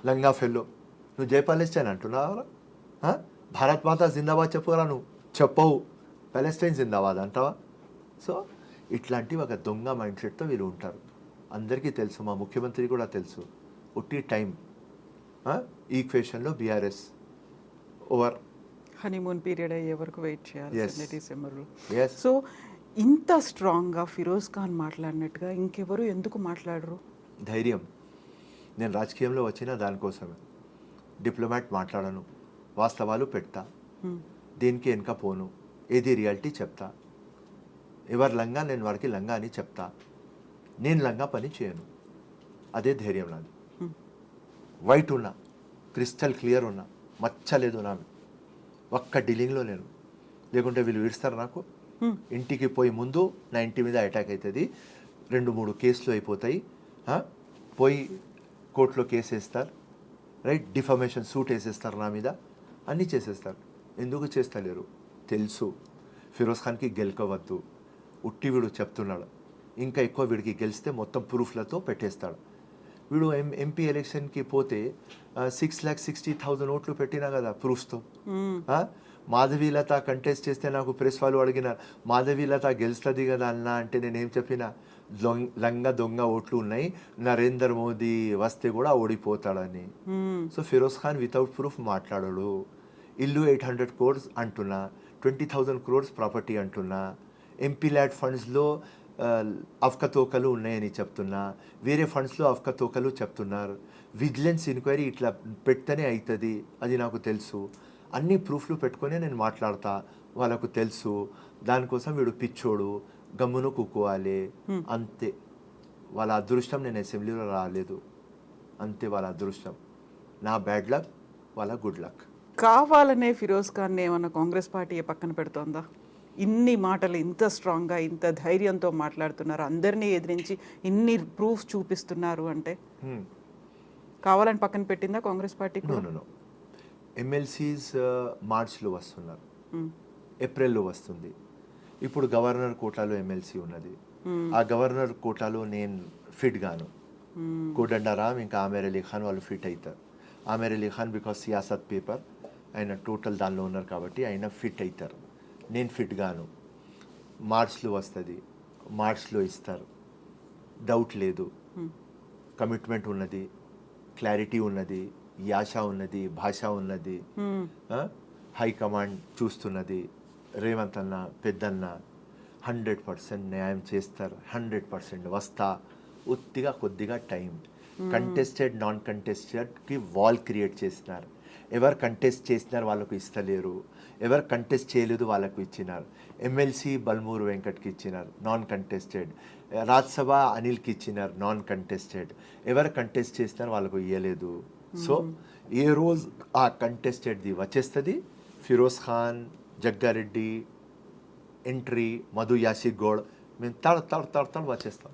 S2: లంగా ఫెల్లో నువ్వు జై ప్యాలెస్టైన్ అంటున్నావా? భారత్ మాత జిందాబాద్ చెప్పురా, నువ్వు చెప్పవు. ప్యాలెస్టైన్ జిందాబాద్ అంటావా? సో ఇట్లాంటి ఒక దొంగ మైండ్ సెట్తో వీళ్ళు ఉంటారు. అందరికీ తెలుసు, మా ముఖ్యమంత్రి కూడా తెలుసు. ఉట్టి టైం. ఈక్వేషన్లో బీఆర్ఎస్ ఓవర్.
S1: హనీమూన్ పీరియడ్ అయ్యే వరకు వెయిట్ చేయాలి డిసెంబర్లో. సో ఇంత స్ట్రాంగ్గా ఫిరోజ్ ఖాన్ మాట్లాడినట్టుగా ఇంకెవరు ఎందుకు మాట్లాడరు?
S2: ధైర్యం. నేను రాజకీయంలో వచ్చిన దానికోసమే. డిప్లొమాట్ మాట్లాడను, వాస్తవాలు పెడతా, దేనికి వెనక పోను, ఏది రియాలిటీ చెప్తా. ఎవరు లంగా నేను వాడికి లంగా అని చెప్తా. నేను లంగా పని చేయను. అదే ధైర్యం నాది. వైట్ ఉన్నా, క్రిస్టల్ క్లియర్ ఉన్నా, మచ్చలేదు నా ఒక్క డీలింగ్లో నేను. లేకుంటే వీళ్ళు విడుస్తారు నాకు. ఇంటికి పోయి ముందు నా ఇంటి మీద అటాక్ అవుతుంది, 2-3 కేసులు అయిపోతాయి. పోయి కోర్టులో కేసు వేస్తారు, రైట్, డిఫమేషన్ సూట్ వేసేస్తారు నా మీద, అన్నీ చేసేస్తారు. ఎందుకు చేస్తలేరు తెలుసు. ఫిరోజ్ ఖాన్కి గెలకవద్దు, ఉట్టి వీడు చెప్తున్నాడు. ఇంకా ఎక్కువ వీడికి గెలిస్తే మొత్తం ప్రూఫ్లతో పెట్టేస్తాడు. వీడు ఎంపీ ఎలక్షన్కి పోతే 6,60,000 ఓట్లు పెట్టినా కదా ప్రూఫ్స్తో. మాధవీలత కంటెస్ట్ చేస్తే నాకు ప్రెస్ వాళ్ళు అడిగినారు, మాధవీలత గెలుస్తుంది కదా అన్న అంటే నేనేం చెప్పినా, లంగా దొంగ ఓట్లు ఉన్నాయి, నరేంద్ర మోదీ వస్తే కూడా ఓడిపోతాడని. So Firoz Khan without proof మాట్లాడాడు. ఇల్లు 800 crores అంటున్నా, 20,000 crores ప్రాపర్టీ అంటున్నా, ఎంపీ ల్యాడ్ ఫండ్స్లో అవకతవకలు ఉన్నాయని చెప్తున్నా, వేరే ఫండ్స్లో అవకతవకలు చెప్తున్నారు. విజిలెన్స్ ఎంక్వైరీ ఇట్లా పెడితేనే అవుతుంది, అది నాకు తెలుసు. అన్ని ప్రూఫ్లు పెట్టుకొని నేను మాట్లాడతా, వాళ్ళకు తెలుసు. దానికోసం వీడు పిచ్చోడు, గమ్మును కూకోవాలి అంతే. వాళ్ళ అదృష్టం నేను అసెంబ్లీలో రాలేదు, అంతే వాళ్ళ అదృష్టం. నా బ్యాడ్ లక్, వాళ్ళ గుడ్ లక్.
S1: కావాలనే ఫిరోజ్ ఖాన్ ఏమన్నా కాంగ్రెస్ పార్టీ పక్కన పెడుతోందా? ఇన్ని మాటలు ఇంత స్ట్రాంగ్గా ఇంత ధైర్యంతో మాట్లాడుతున్నారు, అందరినీ ఎదిరించి ఇన్ని ప్రూఫ్ చూపిస్తున్నారు అంటే కావాలని పక్కన పెట్టిందా కాంగ్రెస్ పార్టీ?
S2: నో. ఎమ్మెల్సీస్ మార్చ్లో వస్తున్నారు, ఏప్రిల్లో వస్తుంది. ఇప్పుడు గవర్నర్ కోటాలో ఎమ్మెల్సీ ఉన్నది. ఆ గవర్నర్ కోటాలో నేను ఫిట్ గాను, కోదండరామ్ ఇంకా ఆమెర్ అలీ ఖాన్ వాళ్ళు ఫిట్ అవుతారు. ఆమెర్ అలీ ఖాన్ బికాస్ సియాసత్ పేపర్ ఆయన టోటల్ దానిలో ఉన్నారు కాబట్టి ఆయన ఫిట్ అవుతారు. నేను ఫిట్ గాను. మార్చ్లో వస్తుంది, మార్చ్లో ఇస్తారు, డౌట్ లేదు. కమిట్మెంట్ ఉన్నది, క్లారిటీ ఉన్నది, యాష ఉన్నది, భాష ఉన్నది, హైకమాండ్ చూస్తున్నది. రేవంత్ అన్న, పెద్దన్న 100% న్యాయం చేస్తారు, 100% వస్తా. ఉత్తిగా కొద్దిగా టైం. కంటెస్టెడ్ నాన్ కంటెస్టెడ్కి వాల్ క్రియేట్ చేస్తున్నారు. ఎవరు కంటెస్ట్ చేసినారు వాళ్ళకు ఇస్తలేరు, ఎవరు కంటెస్ట్ చేయలేదు వాళ్ళకు ఇచ్చినారు. ఎమ్మెల్సీ బల్మూరు వెంకట్కి ఇచ్చినారు నాన్ కంటెస్టెడ్, రాజ్యసభ అనిల్కి ఇచ్చినారు నాన్ కంటెస్టెడ్, ఎవరు కంటెస్ట్ చేసినారు వాళ్ళకు ఇవ్వలేదు. సో ఏ రోజు ఆ కంటెస్టెడ్ది వచ్చేస్తుంది, ఫిరోజ్ ఖాన్, జగ్గారెడ్డి ఎంట్రీ, మధు యాసిక్ గౌడ్, మేము తడ వచ్చేస్తాం.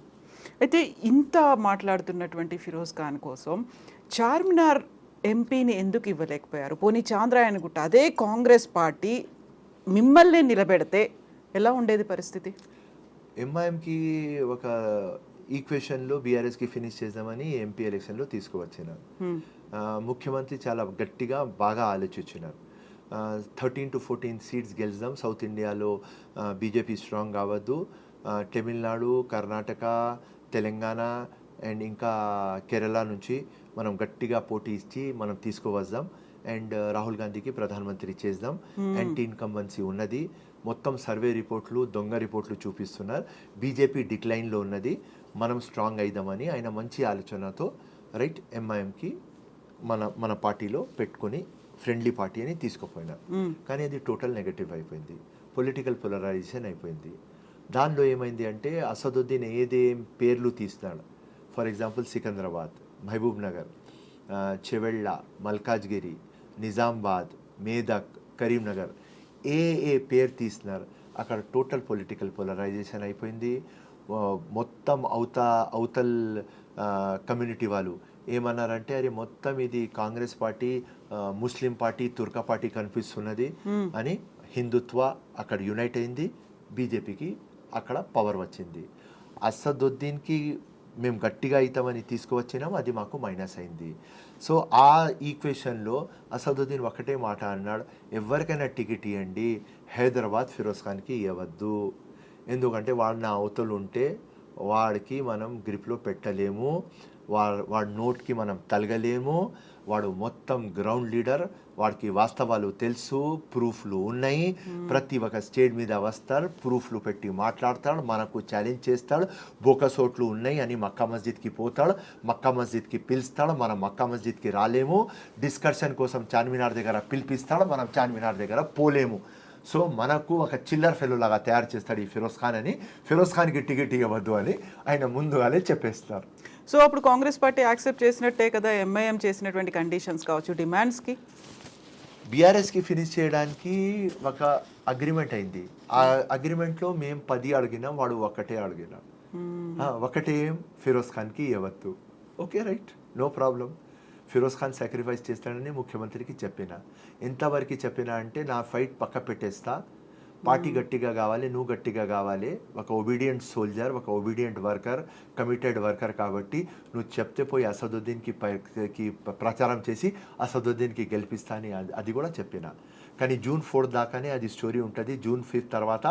S1: అయితే ఇంత మాట్లాడుతున్నటువంటి ఫిరోజ్ ఖాన్ కోసం చార్మినార్ ఎంపీని ఎందుకు ఇవ్వలేకపోయారు? పోనీ చాంద్రాయణగుట్ట అదే కాంగ్రెస్ పార్టీ మిమ్మల్ని నిలబెడితే ఎలా ఉండేది పరిస్థితి?
S2: ఎంఐఎంకి ఒక ఈక్వేషన్లో బీఆర్ఎస్కి ఫినిష్ చేద్దామని ఎంపీ ఎలక్షన్లో తీసుకువచ్చినారు. ముఖ్యమంత్రి చాలా గట్టిగా బాగా ఆలోచించినారు. 13 to 14 సీట్స్ గెలుద్దాం, సౌత్ ఇండియాలో బీజేపీ స్ట్రాంగ్ కావద్దు, తమిళనాడు, కర్ణాటక, తెలంగాణ అండ్ ఇంకా కేరళ నుంచి మనం గట్టిగా పోటీ ఇచ్చి మనం తీసుకువద్దాం అండ్ రాహుల్ గాంధీకి ప్రధానమంత్రి చేద్దాం. యాంటీ ఇన్కంబెన్సీ ఉన్నది, మొత్తం సర్వే రిపోర్ట్లు దొంగ రిపోర్ట్లు చూపిస్తున్నారు, బీజేపీ డిక్లైన్లో ఉన్నది, మనం స్ట్రాంగ్ అయిదామని ఆయన మంచి ఆలోచనతో రైట్ ఎంఐఎంకి మన పార్టీలో పెట్టుకొని ఫ్రెండ్లీ పార్టీ అని తీసుకుపోయినారు. కానీ అది టోటల్ నెగటివ్ అయిపోయింది, పొలిటికల్ పోలరైజేషన్ అయిపోయింది. దానిలో ఏమైంది అంటే అసదుద్దీన్ ఏదేం పేర్లు తీస్తున్నాడు, ఫర్ ఎగ్జాంపుల్ సికింద్రాబాద్, మహబూబ్ నగర్, చెవెళ్ళ, మల్కాజ్గిరి, నిజామాబాద్, మేదక్, కరీంనగర్, ఏ పేరు తీస్తున్నారు అక్కడ టోటల్ పొలిటికల్ పోలరైజేషన్ అయిపోయింది. మొత్తం అవతల్ కమ్యూనిటీ వాళ్ళు ఏమన్నారంటే అరే మొత్తం ఇది Congress party Muslim party తుర్కా party కనిపిస్తున్నది అని హిందుత్వ అక్కడ యునైట్ అయింది, బీజేపీకి అక్కడ పవర్ వచ్చింది. అసదుద్దీన్కి మేము గట్టిగా అవుతామని తీసుకువచ్చినాం, అది మాకు మైనస్ అయింది. సో ఆ ఈక్వేషన్లో అసదుద్దీన్ ఒకటే మాట అన్నాడు, ఎవరికైనా టికెట్ ఇవ్వండి, హైదరాబాద్ ఫిరోజ్ ఖాన్కి ఇవ్వద్దు, ఎందుకంటే వాడు నా అవతలు ఉంటే వాడికి మనం గ్రిప్లో పెట్టలేము, వాడి నోట్కి మనం తలగలేము, వాడు మొత్తం గ్రౌండ్ లీడర్, వాడికి వాస్తవాలు తెలుసు, ప్రూఫ్లు ఉన్నాయి, ప్రతి ఒక్క స్టేజ్ మీద వస్తాడు, ప్రూఫ్లు పెట్టి మాట్లాడతాడు, మనకు ఛాలెంజ్ చేస్తాడు, బోకసోట్లు ఉన్నాయి అని మక్కా మస్జిద్కి పోతాడు, మక్కా మస్జిద్కి పిలుస్తాడు, మనం మక్కా మస్జిద్కి రాలేము, డిస్కషన్ కోసం చార్మినార్ దగ్గర పిలిపిస్తాడు, మనం చార్మినార్ దగ్గర పోలేము. సో మనకు ఒక చిల్లర్ ఫెలో లాగా తయారు చేస్తాడు ఈ ఫిరోజ్ ఖాన్ అని, ఫిరోజ్ ఖాన్కి టికెట్ ఇవ్వద్దు అని ఆయన ముందుగానే చెప్పేస్తారు.
S1: సో అప్పుడు కాంగ్రెస్ పార్టీ యాక్సెప్ట్ చేసినట్టే కదా ఎంఐఎం చేసినటువంటి కండిషన్స్ కావచ్చు, డిమాండ్స్కి?
S2: బీఆర్ఎస్కి ఫినిష్ చేయడానికి ఒక అగ్రిమెంట్ అయింది, ఆ అగ్రిమెంట్లో మేము 10 అడిగినాం, వాడు ఒకటే అడిగినాం, ఒకటే ఫిరోజ్ ఖాన్కి ఇవ్వద్దు. Okay right, no problem. Feroz Khan sacrifice చేస్తాడని ముఖ్యమంత్రికి చెప్పిన, ఎంతవరకు చెప్పినా అంటే నా ఫైట్ పక్క పెట్టేస్తా, పార్టీ గట్టిగా కావాలి, నువ్వు గట్టిగా కావాలి, ఒక ఒబీడియంట్ సోల్జర్, ఒక ఒబీడియంట్ వర్కర్, కమిటెడ్ వర్కర్ కాబట్టి నువ్వు చెప్తే పోయి అసదుద్దీన్కి ప్రచారం చేసి అసదుద్దీన్కి గెలిపిస్తా అని అది కూడా చెప్పిన. కానీ June 4 దాకానే అది స్టోరీ ఉంటుంది, June 5 తర్వాత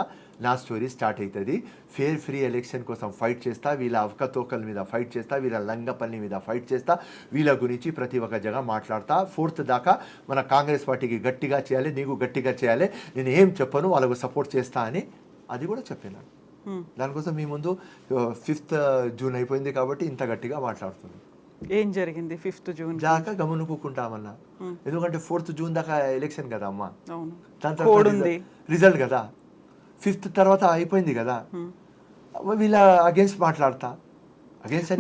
S2: నా స్టోరీ స్టార్ట్ అవుతుంది. ఫేర్ ఫ్రీ ఎలక్షన్ కోసం ఫైట్ చేస్తా, వీళ్ళ అవకతవకల మీద ఫైట్ చేస్తా, వీళ్ళ లంగపల్లి మీద ఫైట్ చేస్తా, వీళ్ళ గురించి ప్రతి ఒక్క జగ మాట్లాడతా. 4th దాకా మన కాంగ్రెస్ పార్టీకి గట్టిగా చేయాలి, నీకు గట్టిగా చేయాలి, నేను ఏం చెప్పను వాళ్ళకు సపోర్ట్ చేస్తా అని అది కూడా చెప్పినాను. దానికోసం మీ ముందు 5th జూన్ అయిపోయింది కాబట్టి ఇంత గట్టిగా మాట్లాడుతున్నాను.
S1: ఏం జరిగింది 5th జూన్
S2: దాకా గమనుకుంటామన్నా, ఎందుకంటే 4th జూన్ దాకా ఎలక్షన్ కదా అమ్మా, దాని
S1: కోడ్
S2: తర్వాత
S1: ఉంది,
S2: రిజల్ట్ కదా, 5th తర్వాత అయిపోయింది కదా, వీళ్ళ అగేన్స్ట్ మాట్లాడతా.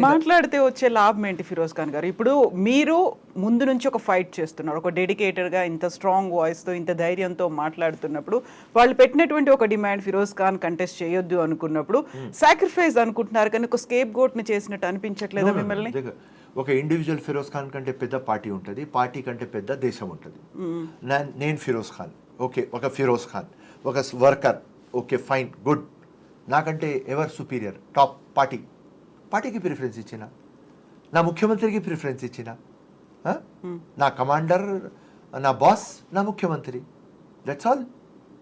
S1: మాట్లాడితే వచ్చే లాభం ఏంటి ఫిరోజ్ ఖాన్ గారు? ఇప్పుడు మీరు ముందు నుంచి ఒక ఫైట్ చేస్తున్నారు, ఒక డెడికేటెడ్గా ఇంత స్ట్రాంగ్ వాయిస్తో ఇంత ధైర్యంతో మాట్లాడుతున్నప్పుడు వాళ్ళు పెట్టినటువంటి ఒక డిమాండ్ ఫిరోజ్ ఖాన్ కంటెస్ట్ చేయొద్దు అనుకున్నప్పుడు సాక్రిఫైస్ అనుకుంటున్నారు, కానీ ఒక స్కేప్ గోట్ని చేసినట్టు అనిపించట్లేదా మిమ్మల్ని?
S2: ఒక ఇండివిజువల్ ఫిరోజ్ ఖాన్ కంటే పెద్ద పార్టీ ఉంటుంది, పార్టీ కంటే పెద్ద దేశం ఉంటుంది. నేను ఫిరోజ్ ఖాన్, ఓకే, ఒక ఫిరోజ్ ఖాన్, ఒక వర్కర్, ఓకే ఫైన్ గుడ్, నాకంటే ఎవర్ సుపీరియర్ టాప్ పార్టీకి ప్రిఫరెన్స్ ఇచ్చిన, నా ముఖ్యమంత్రికి ప్రిఫరెన్స్ ఇచ్చిన, నా కమాండర్, నా బాస్, నా ముఖ్యమంత్రి, దట్స్ ఆల్.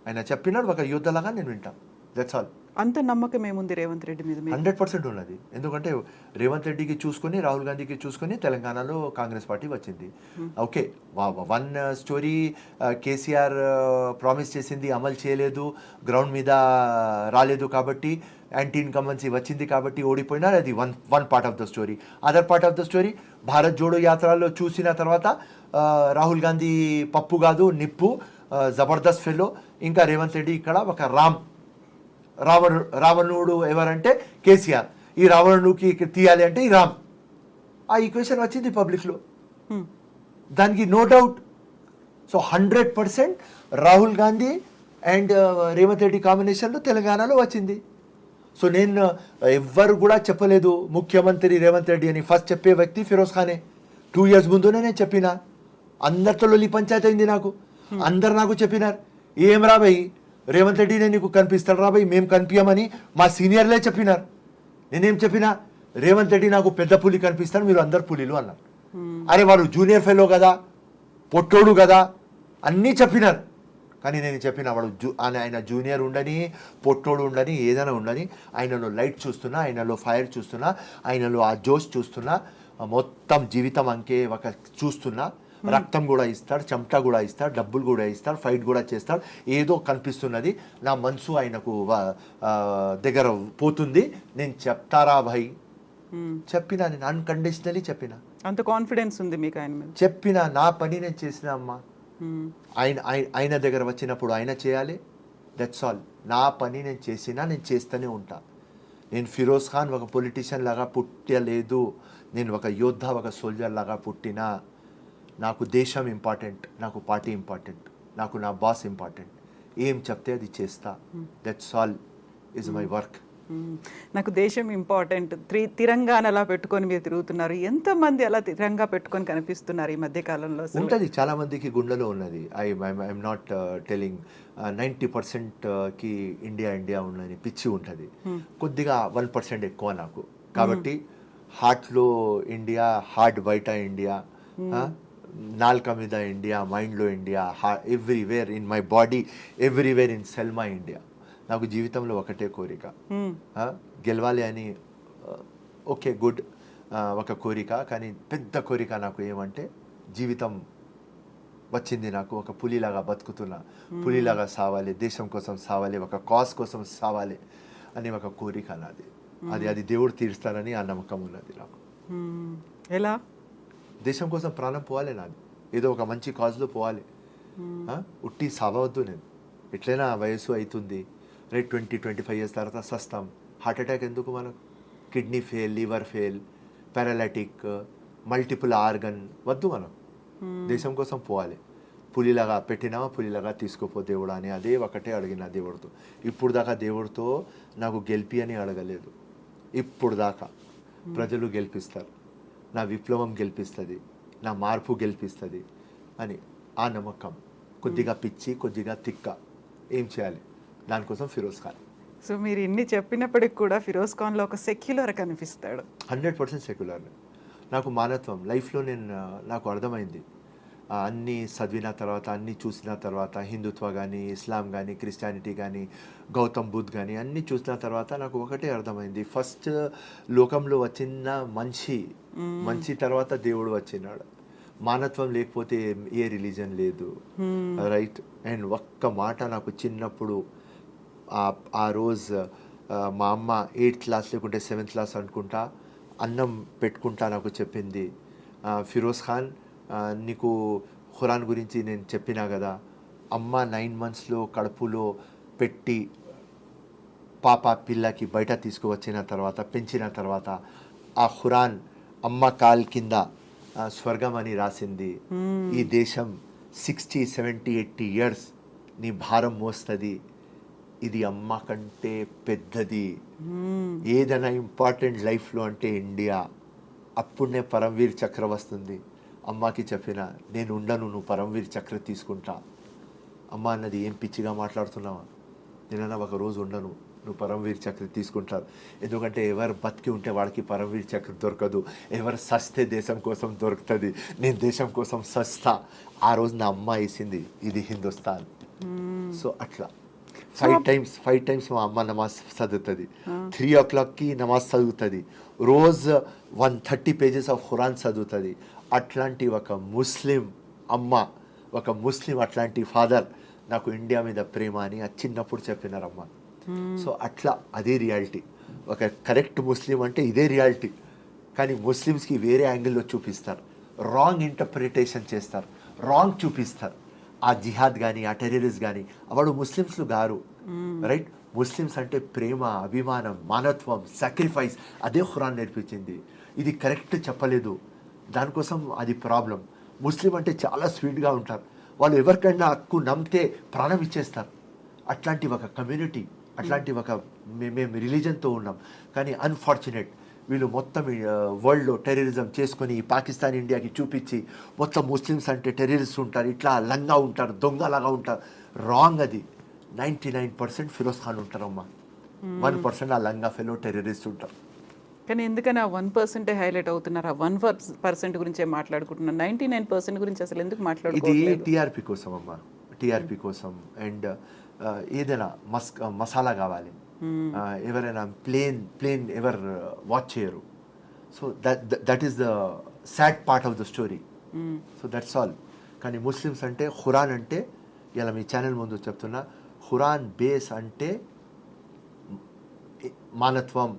S2: ఆయన చెప్పినాడు ఒక యుద్ధలాగా నేను వింటా, దట్స్ ఆల్.
S1: అంత నమ్మకం ఏముంది రేవంత్ రెడ్డి మీద?
S2: 100% ఉన్నది, ఎందుకంటే రేవంత్ రెడ్డికి చూసుకొని రాహుల్ గాంధీకి చూసుకొని తెలంగాణలో కాంగ్రెస్ పార్టీ వచ్చింది. Okay, one story KCR promise చేసింది అమలు చేయలేదు, గ్రౌండ్ మీద రాలేదు కాబట్టి యాంటీ ఇన్కంబెన్సీ వచ్చింది కాబట్టి ఓడిపోయినారు, అది one part of the story. Other part of the story Bharat Jodo యాత్రలో చూసిన తర్వాత రాహుల్ గాంధీ పప్పు కాదు నిప్పు, జబర్దస్త్ ఫెలో, ఇంకా రేవంత్ రెడ్డి ఇక్కడ ఒక రావణుడు ఎవరంటే కేసీఆర్, ఈ రావణుడికి తీయాలి అంటే ఈ రామ్. ఆ ఈక్వేషన్ వచ్చింది పబ్లిక్లో, దానికి no doubt. So 100% Rahul Gandhi and Revanth Reddy కాంబినేషన్లో తెలంగాణలో వచ్చింది. సో నేను ఎవ్వరు కూడా చెప్పలేదు ముఖ్యమంత్రి రేవంత్ రెడ్డి అని. ఫస్ట్ చెప్పే వ్యక్తి ఫిరోజ్ ఖానే. 2 years ముందునే నేను చెప్పిన, అందరితో లొల్లి పంచాయతీ అయింది నాకు. అందరు నాకు చెప్పినారు, ఏం రాబాయి రేవంత్ రెడ్డినే నీకు కనిపిస్తాడు రాబాయి, మేము కనిపించమని మా సీనియర్లే చెప్పినారు. నేనేం చెప్పినా, రేవంత్ రెడ్డి నాకు పెద్ద పులి కనిపిస్తాడు, మీరు అందరు పులిలు అన్నారు. అరే వాడు జూనియర్ ఫెలో కదా, పొట్టోడు కదా అన్నీ చెప్పినారు. కానీ నేను చెప్పిన వాడు ఆయన జూనియర్ ఉండని, పొట్టోడు ఉండని, ఏదైనా ఉండని, ఆయనలో లైట్ చూస్తున్నా, ఆయనలో ఫైర్ చూస్తున్నా, ఆయనలో ఆ జోష్ చూస్తున్నా, మొత్తం జీవితం అంకే ఒక చూస్తున్నా. రక్తం కూడా ఇస్తాడు, చెమట కూడా ఇస్తాడు, డబ్బులు కూడా ఇస్తాడు, ఫైట్ కూడా చేస్తాడు. ఏదో కనిపిస్తున్నది, నా మనసు ఆయనకు దగ్గర పోతుంది. నేను చెప్తారా భాయ్, చెప్పినా, నేను అన్కండిషనలీ చెప్పిన.
S1: అంత కాన్ఫిడెన్స్ ఉంది మీకు ఆయన మీద?
S2: చెప్పిన, నా పని నేను చేసిన అమ్మా. ఆయన దగ్గర వచ్చినప్పుడు ఆయన చేయాలి, దట్స్ ఆల్. నా పని నేను చేసినా, నేను చేస్తూనే ఉంటా. నేను ఫిరోజ్ ఖాన్ ఒక పొలిటీషియన్ లాగా పుట్టలేదు, నేను ఒక యోద్ధ, ఒక సోల్జర్ లాగా పుట్టినా. నాకు దేశం ఇంపార్టెంట్, నాకు పార్టీ ఇంపార్టెంట్, నాకు నా బాస్ ఇంపార్టెంట్. ఏం చెప్తే అది చేస్తా, that's all is my work.
S1: నాకు దేశం ఇంపార్టెంట్. తిరంగాణ అలా పెట్టుకొని మీరు తిరుగుతున్నారు. ఎంతమంది అలా తిరంగా పెట్టుకొని కనిపిస్తున్నారు ఈ మధ్య కాలంలో?
S2: ఉంటుంది, చాలా మందికి గుండెలో ఉన్నది. ఐఎమ్ నాట్ టెలింగ్ 90%కి ఇండియా ఉన్నది పిచ్చి ఉంటుంది. కొద్దిగా 1% ఎక్కువ నాకు. కాబట్టి హార్ట్లో ఇండియా, హార్ట్ బయట ఇండియా, నాల్క మీద ఇండియా, మైండ్లో India, everywhere in my body, everywhere in cell my India. నాకు జీవితంలో ఒకటే కోరిక, గెలవాలి అని. ఓకే గుడ్, ఒక కోరిక. కానీ పెద్ద కోరిక నాకు ఏమంటే, జీవితం వచ్చింది నాకు, ఒక పులిలాగా బతుకుతున్నా, పులిలాగా సావాలి, దేశం కోసం సావాలి, ఒక కాజ్ కోసం సావాలి అని ఒక కోరిక నాది. అది దేవుడు తీరుస్తారని ఆ నమ్మకం ఉన్నది నాకు.
S1: ఎలా?
S2: దేశం కోసం ప్రాణం పోవాలి నాది, ఏదో ఒక మంచి కాజ్లో పోవాలి. ఉట్టి సావవద్దు. నేను ఎట్లయినా వయసు అవుతుంది, రేట్ 20-25 years తర్వాత సస్తాం. హార్ట్ అటాక్ ఎందుకు మనకు? Kidney fail, liver fail, paralytic, multiple organ వద్దు మనకు. దేశం కోసం పోవాలి. పులిలాగా పెట్టినావా, పులిలాగా తీసుకోపో దేవుడా అని అదే ఒకటే అడిగిన దేవుడితో. ఇప్పుడు దాకా దేవుడితో నాకు గెలిపి అని అడగలేదు. ఇప్పుడు దాకా ప్రజలు గెలిపిస్తారు, నా విప్లవం గెలిపిస్తుంది, నా మార్పు గెలిపిస్తుంది అని ఆ నమ్మకం. కొద్దిగా పిచ్చి, కొద్దిగా తిక్క. ఏం చేయాలి? దానికోసం ఫిరోజ్ ఖాన్.
S1: సో మీరు ఇన్ని చెప్పినప్పటికి కూడా ఫిరోజ్ ఖాన్లో ఒక సెక్యులర్ కనిపిస్తాడు.
S2: 100% సెక్యులర్. నాకు మానవత్వం లైఫ్లో నాకు అర్థమైంది. అన్నీ చదివిన తర్వాత, అన్నీ చూసిన తర్వాత, హిందుత్వ కానీ, ఇస్లాం కానీ, క్రిస్టియానిటీ కానీ, గౌతమ్ బుద్ధ్ కానీ అన్నీ చూసిన తర్వాత నాకు ఒకటే అర్థమైంది. ఫస్ట్ లోకంలో వచ్చిన మంచి తర్వాత దేవుడు వచ్చినాడు. మానవత్వం లేకపోతే ఏ రిలీజన్ లేదు, రైట్? అండ్ ఒక్క మాట నాకు చిన్నప్పుడు, ఆ రోజు మా అమ్మ 8th class లేకుంటే 7th class అనుకుంటా, అన్నం పెట్టుకుంటా నాకు చెప్పింది, ఫిరోజ్ ఖాన్ నీకు ఖురాన్ గురించి నేను చెప్పినా కదా, అమ్మ 9 monthsలో కడుపులో పెట్టి పిల్లకి బయట తీసుకువచ్చిన తర్వాత, పెంచిన తర్వాత ఆ ఖురాన్ అమ్మ కాల్ కింద స్వర్గం అని రాసింది. ఈ దేశం 60, 70, 80 years నీ భారం మోస్తుంది. ఇది అమ్మ కంటే పెద్దది. ఏదైనా ఇంపార్టెంట్ లైఫ్లో అంటే ఇండియా. అప్పుడే పరమవీర్ చక్ర వస్తుంది. అమ్మకి చెప్పిన, నేను ఉండను, నువ్వు పరమవీర్ చక్ర తీసుకుంటా. అమ్మ అన్నది, ఏం పిచ్చిగా మాట్లాడుతున్నావా, నేనన్నా ఒక రోజు ఉండను, నువ్వు పరమవీర్ చక్ర తీసుకుంటారు. ఎందుకంటే ఎవరు బతికి ఉంటే వాడికి పరమవీర్ చక్ర దొరకదు, ఎవరు సస్తే దేశం కోసం దొరుకుతుంది. నేను దేశం కోసం సస్తా. ఆ రోజు నా అమ్మ వేసింది, ఇది హిందుస్థాన్. సో అట్లా 5 times మా అమ్మ నమాజ్ చదువుతుంది. 3 o'clockకి నమాజ్ చదువుతుంది. రోజు 130 pages ఆఫ్ ఖురాన్ చదువుతుంది. అట్లాంటి ఒక ముస్లిం అమ్మ, ఒక ముస్లిం అట్లాంటి ఫాదర్ నాకు ఇండియా మీద ప్రేమ అని చిన్నప్పుడు చెప్పినారమ్మ. సో అట్లా అదే రియాలిటీ. ఒక కరెక్ట్ ముస్లిం అంటే ఇదే రియాలిటీ. కానీ ముస్లిమ్స్కి వేరే యాంగిల్లో చూపిస్తారు, రాంగ్ ఇంటర్ప్రిటేషన్ చేస్తారు, రాంగ్ చూపిస్తారు. ఆ జిహాద్ కానీ, ఆ టెర్రరిస్ట్ కానీ వాడు ముస్లిమ్స్లు గారు, రైట్? ముస్లిమ్స్ అంటే ప్రేమ, అభిమానం, మానవత్వం, సాక్రిఫైస్, అదే ఖురాన్ నేర్పించింది. ఇది కరెక్ట్ చెప్పలేదు, దానికోసం అది ప్రాబ్లం. ముస్లిం అంటే చాలా స్వీట్గా ఉంటారు, వాళ్ళు ఎవరికైనా హక్కు నమ్మితే ప్రాణం ఇచ్చేస్తారు. అట్లాంటి ఒక కమ్యూనిటీ, అట్లాంటి ఒక మేము రిలీజన్తో ఉన్నాం. కానీ అన్ఫార్చునేట్ వీళ్ళు మొత్తం వరల్డ్లో టెర్రరిజం చేసుకొని పాకిస్తాన్ ఇండియాకి చూపించి మొత్తం ముస్లిమ్స్ అంటే టెర్రరిస్ట్ ఉంటారు, ఇట్లా లంగా ఉంటారు, దొంగలాగా ఉంటారు. రాంగ్ అది. 99% ఫిరోజ్ ఖాన్ ఉంటారమ్మా, 1% ఆ లంగా ఫెలో టెర్రరిస్ట్ ఉంటారు.
S1: కానీ ఎందుకని ఆ 1% హైలైట్ అవుతున్నారు, ఆ 1% గురించే మాట్లాడుకుంటున్నారు, 99% గురించి అసలు ఎందుకు
S2: ఇది
S1: మాట్లాడుకోవట్లేదు?
S2: టీఆర్పీ కోసం అమ్మా, టీఆర్పీ కోసం. అండ్ ఏదైనా మసాలా కావాలి, ఎవరైనా ప్లేన్ ఎవరు వాచ్ చేయరు. So that is the sad part of the story. So that's all. కానీ ముస్లిమ్స్ అంటే ఖురాన్ అంటే, ఇలా మీ ఛానల్ ముందు చెప్తున్నా, ఖురాన్ బేస్ అంటే మానత్వం,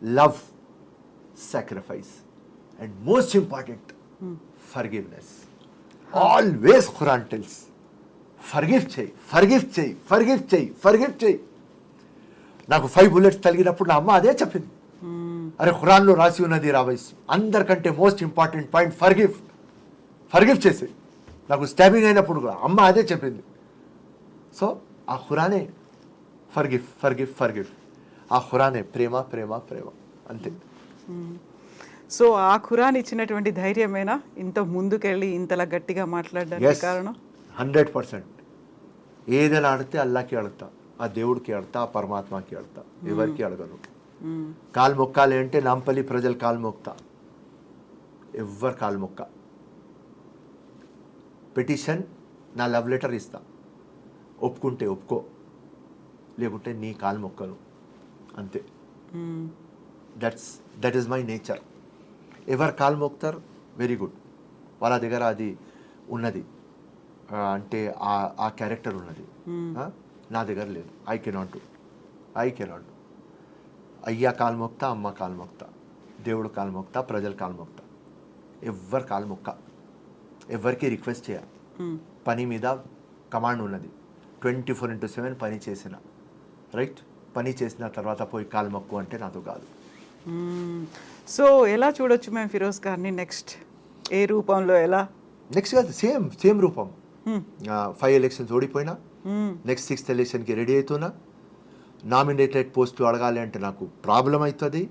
S2: love, sacrifice, and most important forgiveness. Always Quran tells forgive చేయి, ఫర్గివ్ చేయి, ఫర్గివ్ చేయి, ఫర్గివ్ చేయి. నాకు 5 bullets తగిలినప్పుడు నా అమ్మ అదే చెప్పింది, అరే ఖురాన్లో రాసి ఉన్నది రావైస్, అందరికంటే most important point forgive, forgive చేసి. నాకు స్టాబింగ్ అయినప్పుడు కూడా అమ్మ అదే చెప్పింది. సో ఆ ఖురానే ఫర్గివ్, ఫర్గివ్, ఫర్గివ్. ఆ ఖురానే ప్రేమ, ప్రేమ, ప్రేమ, అంతే.
S1: సో ఆ ఖురాన్ ఇచ్చినటువంటి ధైర్యమేనా ఇంత ముందుకెళ్ళి ఇంతలా గట్టిగా మాట్లాడడానికి కారణం?
S2: 100%. ఏదైనా అడితే అల్లాకి అడుగుతా, ఆ దేవుడికి అడుగుతా, ఆ పరమాత్మకి అడుగుతా, ఎవరికి అడగను. కాలు మొక్కాలి అంటే నాంపల్లి ప్రజలు కాలు మొక్తా, ఎవ్వరు కాలు మొక్క. పిటిషన్ నా లవ్ లెటర్ ఇస్తా, ఒప్పుకుంటే ఒప్పుకో, లేకుంటే నీ కాలు మొక్కను, అంతే. That is my nature. ఎవరు కాలు మొక్తారు, వెరీ గుడ్, వాళ్ళ దగ్గర అది ఉన్నది, అంటే ఆ క్యారెక్టర్ ఉన్నది. నా దగ్గర లేదు. I cannot. అయ్యా కాలు మొక్తా, అమ్మ కాలు మొక్తా, దేవుడు కాలు మొక్తా, ప్రజలు కాలు మొక్తా, ఎవ్వరు కాలు మొక్క, ఎవరికి రిక్వెస్ట్ చేయాలి. పని మీద కమాండ్ ఉన్నది, 24/7 పని చేసిన, రైట్? పని చేసిన తర్వాత పోయి కాలు మొక్కు అంటే నాతో కాదు.
S1: సో ఎలా చూడొచ్చు మేము ఫిరోజ్ గారిని నెక్స్ట్? ఏ రూపంలో? ఎలా
S2: నెక్స్ట్ కాదు, సేమ్ రూపం. 5 elections ఓడిపోయినా, నెక్స్ట్ 6th ఎలక్షన్కి రెడీ అవుతున్నా. నామినేటెడ్ పోస్టులు అడగాలి అంటే నాకు ప్రాబ్లం అవుతుంది.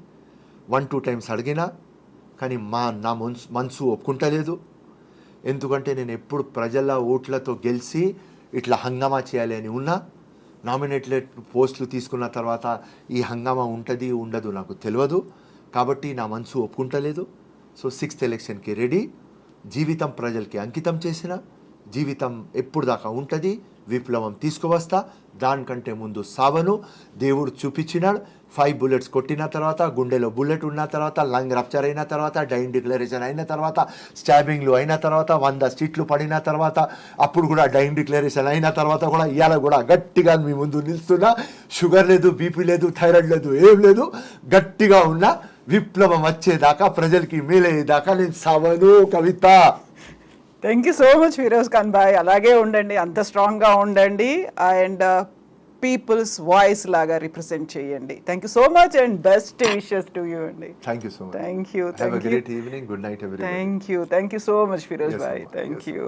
S2: 1-2 times అడిగినా, కానీ నా మనసు ఒప్పుకుంటలేదు. ఎందుకంటే నేను ఎప్పుడు ప్రజల ఓట్లతో గెలిచి ఇట్లా హంగామా చేయాలి అని ఉన్నా. నామినేటెడ్ పోస్టులు తీసుకున్న తర్వాత ఈ హంగామా ఉంటుంది ఉండదు నాకు తెలియదు, కాబట్టి నా మనసు ఒప్పుకుంటలేదు. సో 6th ఎలక్షన్కి రెడీ, జీవితం ప్రజలకి అంకితం చేసిన, జీవితం ఎప్పుడు దాకా ఉంటుంది, విప్లవం తీసుకువస్తా. దానికంటే ముందు సావను. దేవుడు చూపించినాడు. 5 bullets కొట్టిన తర్వాత, గుండెలో బుల్లెట్ ఉన్న తర్వాత, లంగ్ రప్చర్ అయిన తర్వాత, డైన్ డిక్లరేషన్ అయిన తర్వాత, స్టాబింగ్లు అయిన తర్వాత, 100 స్టిట్లు పడిన తర్వాత, అప్పుడు కూడా డైన్ డిక్లరేషన్ అయిన తర్వాత కూడా ఇవాళ కూడా గట్టిగా మీ ముందు నిలుస్తున్నా. షుగర్ లేదు, బీపీ లేదు, థైరాయిడ్ లేదు, ఏం లేదు, గట్టిగా ఉన్నా. విప్లవం వచ్చేదాకా, ప్రజలకి మేలయ్యేదాకా నేను సావను. Kavitha,
S1: thank you so much Firoz Khan bye. అలాగే ఉండండి, అంత స్ట్రాంగ్గా ఉండండి, అండ్ పీపుల్స్ వాయిస్ లాగా రిప్రజెంట్ చేయండి. Thank you so much and best wishes to you అండి.
S2: Thank you so much.
S1: Thank you.
S2: Have a great evening. Good night everybody.
S1: Thank you so much Firoz
S2: Yes,
S1: bye.
S2: Amma.
S1: Thank
S2: Yes,
S1: you.